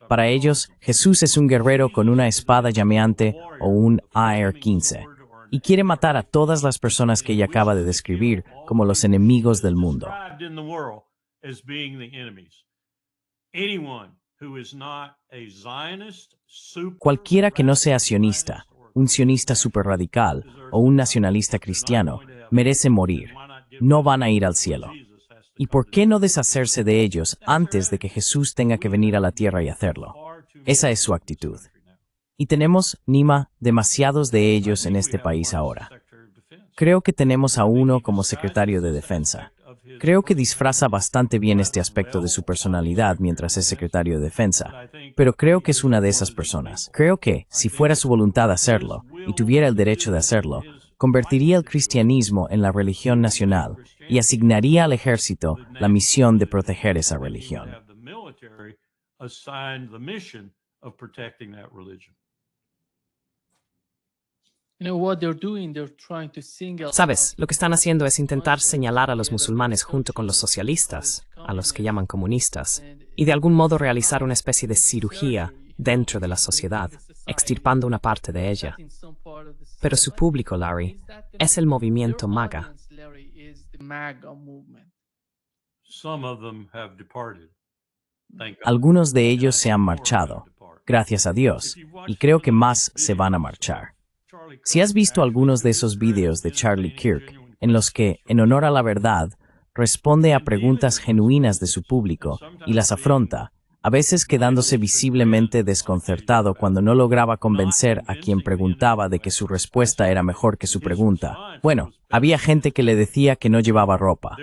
Para ellos, Jesús es un guerrero con una espada llameante o un AR-15, y quiere matar a todas las personas que ella acaba de describir como los enemigos del mundo. Cualquiera que no sea sionista, un sionista superradical o un nacionalista cristiano, merece morir. No van a ir al cielo. ¿Y por qué no deshacerse de ellos antes de que Jesús tenga que venir a la tierra y hacerlo? Esa es su actitud. Y tenemos, Nima, demasiados de ellos en este país ahora. Creo que tenemos a uno como secretario de Defensa. Creo que disfraza bastante bien este aspecto de su personalidad mientras es secretario de Defensa, pero creo que es una de esas personas. Creo que, si fuera su voluntad hacerlo, y tuviera el derecho de hacerlo, convertiría el cristianismo en la religión nacional y asignaría al ejército la misión de proteger esa religión. Sabes, lo que están haciendo es intentar señalar a los musulmanes junto con los socialistas, a los que llaman comunistas, y de algún modo realizar una especie de cirugía dentro de la sociedad, extirpando una parte de ella. Pero su público, Larry, es el movimiento MAGA. Algunos de ellos se han marchado, gracias a Dios, y creo que más se van a marchar. Si has visto algunos de esos vídeos de Charlie Kirk, en los que, en honor a la verdad, responde a preguntas genuinas de su público y las afronta, a veces quedándose visiblemente desconcertado cuando no lograba convencer a quien preguntaba de que su respuesta era mejor que su pregunta. Bueno, había gente que le decía que no llevaba ropa.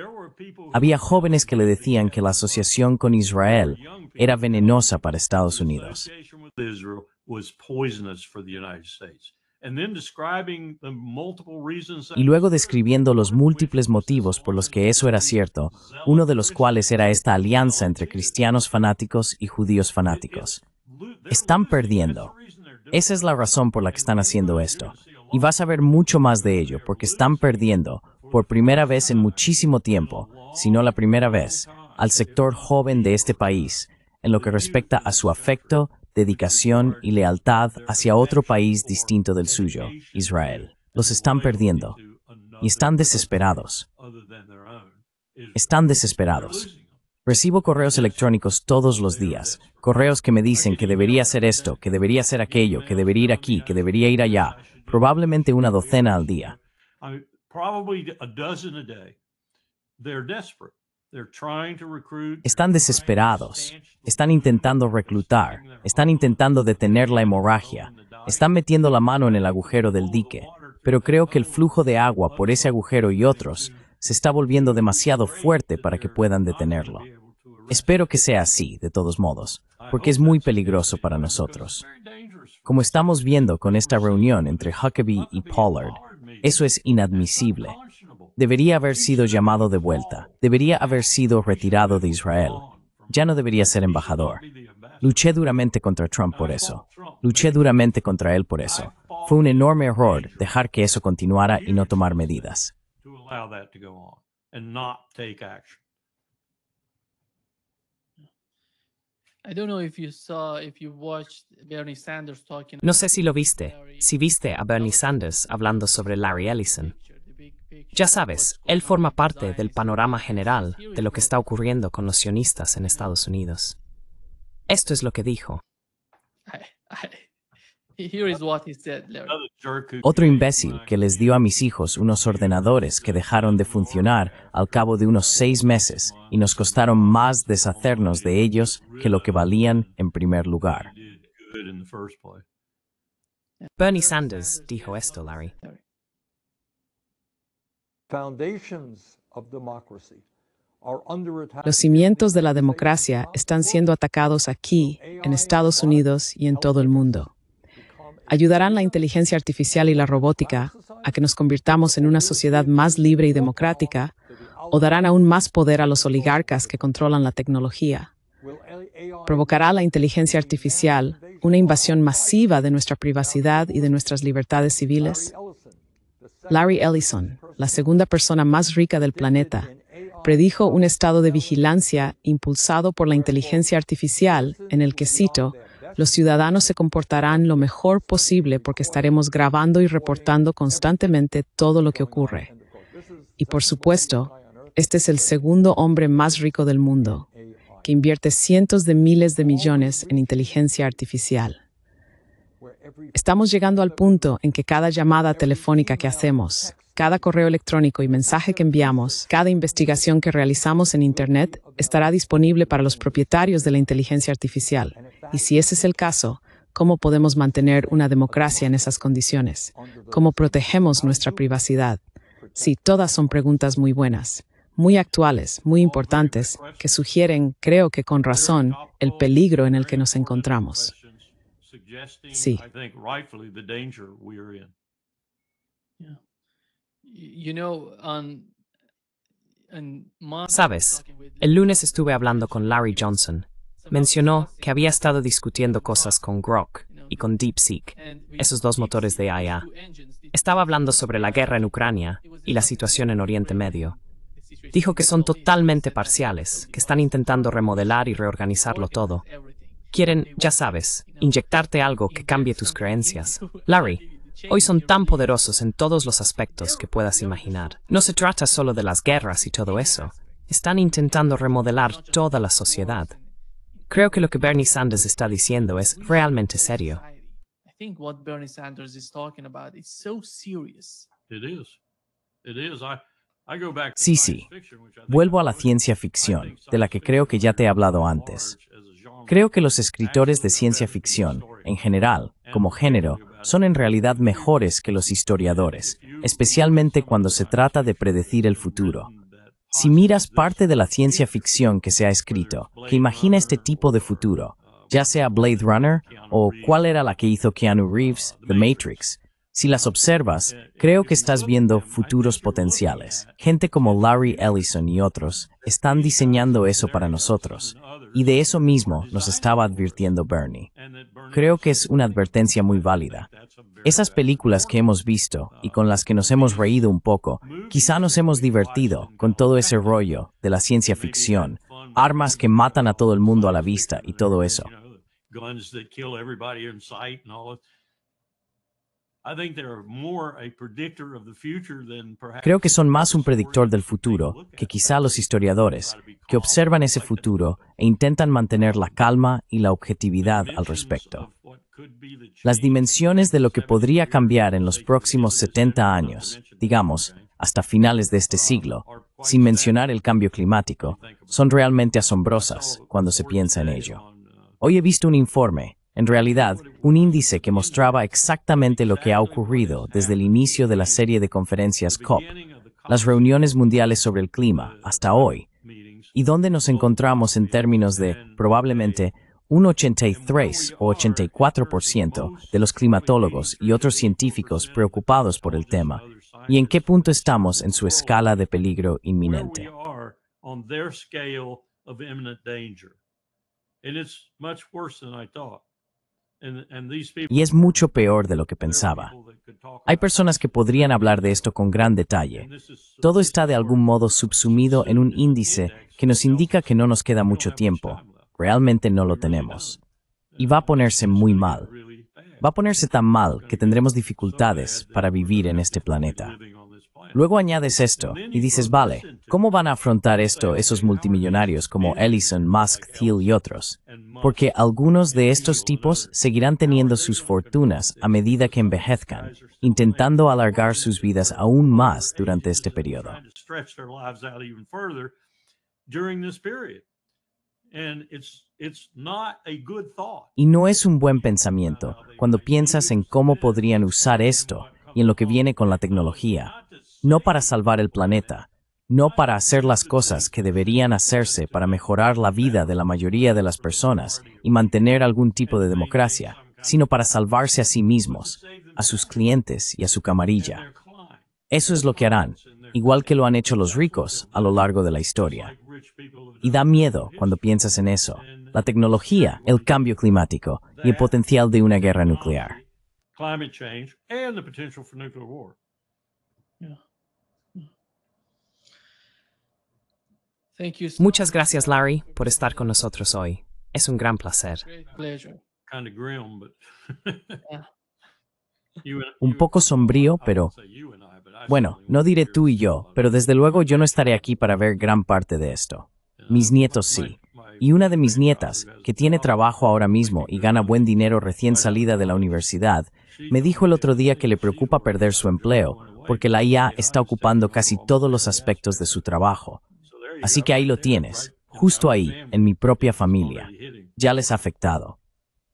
Había jóvenes que le decían que la asociación con Israel era venenosa para Estados Unidos. Y luego describiendo los múltiples motivos por los que eso era cierto, uno de los cuales era esta alianza entre cristianos fanáticos y judíos fanáticos. Están perdiendo. Esa es la razón por la que están haciendo esto. Y vas a ver mucho más de ello, porque están perdiendo, por primera vez en muchísimo tiempo, si no la primera vez, al sector joven de este país, en lo que respecta a su afecto, dedicación y lealtad hacia otro país distinto del suyo, Israel. Los están perdiendo. Y están desesperados. Están desesperados. Recibo correos electrónicos todos los días, correos que me dicen que debería hacer esto, que debería hacer aquello, que debería ir aquí, que debería ir allá, probablemente una docena al día. Están desesperados, están intentando reclutar, están intentando detener la hemorragia, están metiendo la mano en el agujero del dique, pero creo que el flujo de agua por ese agujero y otros se está volviendo demasiado fuerte para que puedan detenerlo. Espero que sea así, de todos modos, porque es muy peligroso para nosotros. Como estamos viendo con esta reunión entre Huckabee y Pollard, eso es inadmisible. Debería haber sido llamado de vuelta. Debería haber sido retirado de Israel. Ya no debería ser embajador. Luché duramente contra Trump por eso. Luché duramente contra él por eso. Fue un enorme error dejar que eso continuara y no tomar medidas. No sé si lo viste, si viste a Bernie Sanders hablando sobre Larry Ellison. Ya sabes, él forma parte del panorama general de lo que está ocurriendo con los sionistas en Estados Unidos. Esto es lo que dijo. Otro imbécil que les dio a mis hijos unos ordenadores que dejaron de funcionar al cabo de unos 6 meses y nos costaron más deshacernos de ellos que lo que valían en primer lugar. Bernie Sanders dijo esto, Larry. Los cimientos de la democracia están siendo atacados aquí, en Estados Unidos y en todo el mundo. ¿Ayudarán la inteligencia artificial y la robótica a que nos convirtamos en una sociedad más libre y democrática, o darán aún más poder a los oligarcas que controlan la tecnología? ¿Provocará la inteligencia artificial una invasión masiva de nuestra privacidad y de nuestras libertades civiles? Larry Ellison, la segunda persona más rica del planeta, predijo un estado de vigilancia impulsado por la inteligencia artificial en el que, cito, los ciudadanos se comportarán lo mejor posible porque estaremos grabando y reportando constantemente todo lo que ocurre. Y por supuesto, este es el segundo hombre más rico del mundo, que invierte cientos de miles de millones en inteligencia artificial. Estamos llegando al punto en que cada llamada telefónica que hacemos, cada correo electrónico y mensaje que enviamos, cada investigación que realizamos en Internet estará disponible para los propietarios de la inteligencia artificial. Y si ese es el caso, ¿cómo podemos mantener una democracia en esas condiciones? ¿Cómo protegemos nuestra privacidad? Sí, todas son preguntas muy buenas, muy actuales, muy importantes, que sugieren, creo que con razón, el peligro en el que nos encontramos. Sí. Sabes, el lunes estuve hablando con Larry Johnson. Mencionó que había estado discutiendo cosas con Grok y con DeepSeek, esos dos motores de IA. Estaba hablando sobre la guerra en Ucrania y la situación en Oriente Medio. Dijo que son totalmente parciales, que están intentando remodelar y reorganizarlo todo. Quieren, ya sabes, inyectarte algo que cambie tus creencias. Larry, hoy son tan poderosos en todos los aspectos que puedas imaginar. No se trata solo de las guerras y todo eso. Están intentando remodelar toda la sociedad. Creo que lo que Bernie Sanders está diciendo es realmente serio. Sí. Vuelvo a la ciencia ficción, de la que creo que ya te he hablado antes. Creo que los escritores de ciencia ficción, en general, como género, son en realidad mejores que los historiadores, especialmente cuando se trata de predecir el futuro. Si miras parte de la ciencia ficción que se ha escrito, que imagina este tipo de futuro, ya sea Blade Runner o cuál era la que hizo Keanu Reeves, The Matrix, Si las observas, creo que estás viendo futuros potenciales. Gente como Larry Ellison y otros están diseñando eso para nosotros. Y de eso mismo nos estaba advirtiendo Bernie. Creo que es una advertencia muy válida. Esas películas que hemos visto y con las que nos hemos reído un poco, quizá nos hemos divertido con todo ese rollo de la ciencia ficción, armas que matan a todo el mundo a la vista y todo eso. Creo que son más un predictor del futuro que quizá los historiadores, que observan ese futuro e intentan mantener la calma y la objetividad al respecto. Las dimensiones de lo que podría cambiar en los próximos 70 años, digamos, hasta finales de este siglo, sin mencionar el cambio climático, son realmente asombrosas cuando se piensa en ello. Hoy he visto un informe, en realidad, un índice que mostraba exactamente lo que ha ocurrido desde el inicio de la serie de conferencias COP, las reuniones mundiales sobre el clima, hasta hoy, y donde nos encontramos en términos de, probablemente, un 83 o 84% de los climatólogos y otros científicos preocupados por el tema, y en qué punto estamos en su escala de peligro inminente. Y es mucho peor de lo que pensaba. Hay personas que podrían hablar de esto con gran detalle. Todo está de algún modo subsumido en un índice que nos indica que no nos queda mucho tiempo. Realmente no lo tenemos. Y va a ponerse muy mal. Va a ponerse tan mal que tendremos dificultades para vivir en este planeta. Luego añades esto y dices, vale, ¿cómo van a afrontar esto esos multimillonarios como Ellison, Musk, Thiel y otros? Porque algunos de estos tipos seguirán teniendo sus fortunas a medida que envejezcan, intentando alargar sus vidas aún más durante este periodo. Y no es un buen pensamiento cuando piensas en cómo podrían usar esto y en lo que viene con la tecnología. No para salvar el planeta, no para hacer las cosas que deberían hacerse para mejorar la vida de la mayoría de las personas y mantener algún tipo de democracia, sino para salvarse a sí mismos, a sus clientes y a su camarilla. Eso es lo que harán, igual que lo han hecho los ricos a lo largo de la historia. Y da miedo cuando piensas en eso, la tecnología, el cambio climático y el potencial de una guerra nuclear. Muchas gracias, Larry, por estar con nosotros hoy. Es un gran placer. Un poco sombrío, pero... Bueno, no diré tú y yo, pero desde luego yo no estaré aquí para ver gran parte de esto. Mis nietos sí. Y una de mis nietas, que tiene trabajo ahora mismo y gana buen dinero recién salida de la universidad, me dijo el otro día que le preocupa perder su empleo, porque la IA está ocupando casi todos los aspectos de su trabajo. Así que ahí lo tienes, justo ahí, en mi propia familia. Ya les ha afectado.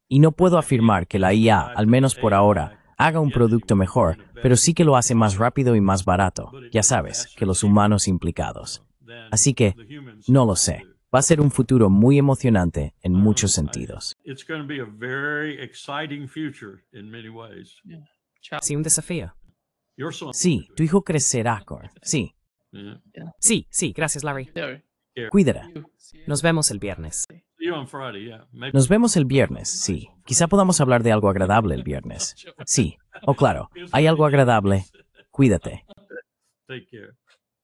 Y no puedo afirmar que la IA, al menos por ahora, haga un producto mejor, pero sí que lo hace más rápido y más barato, ya sabes, que los humanos implicados. Así que, no lo sé. Va a ser un futuro muy emocionante en muchos sentidos. Sí, un desafío. Sí, tu hijo crecerá, Cor. Sí. Sí, gracias, Larry. Cuídate. Nos vemos el viernes. Nos vemos el viernes, sí. Quizá podamos hablar de algo agradable el viernes. Sí. Oh, claro. Hay algo agradable. Cuídate.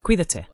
Cuídate.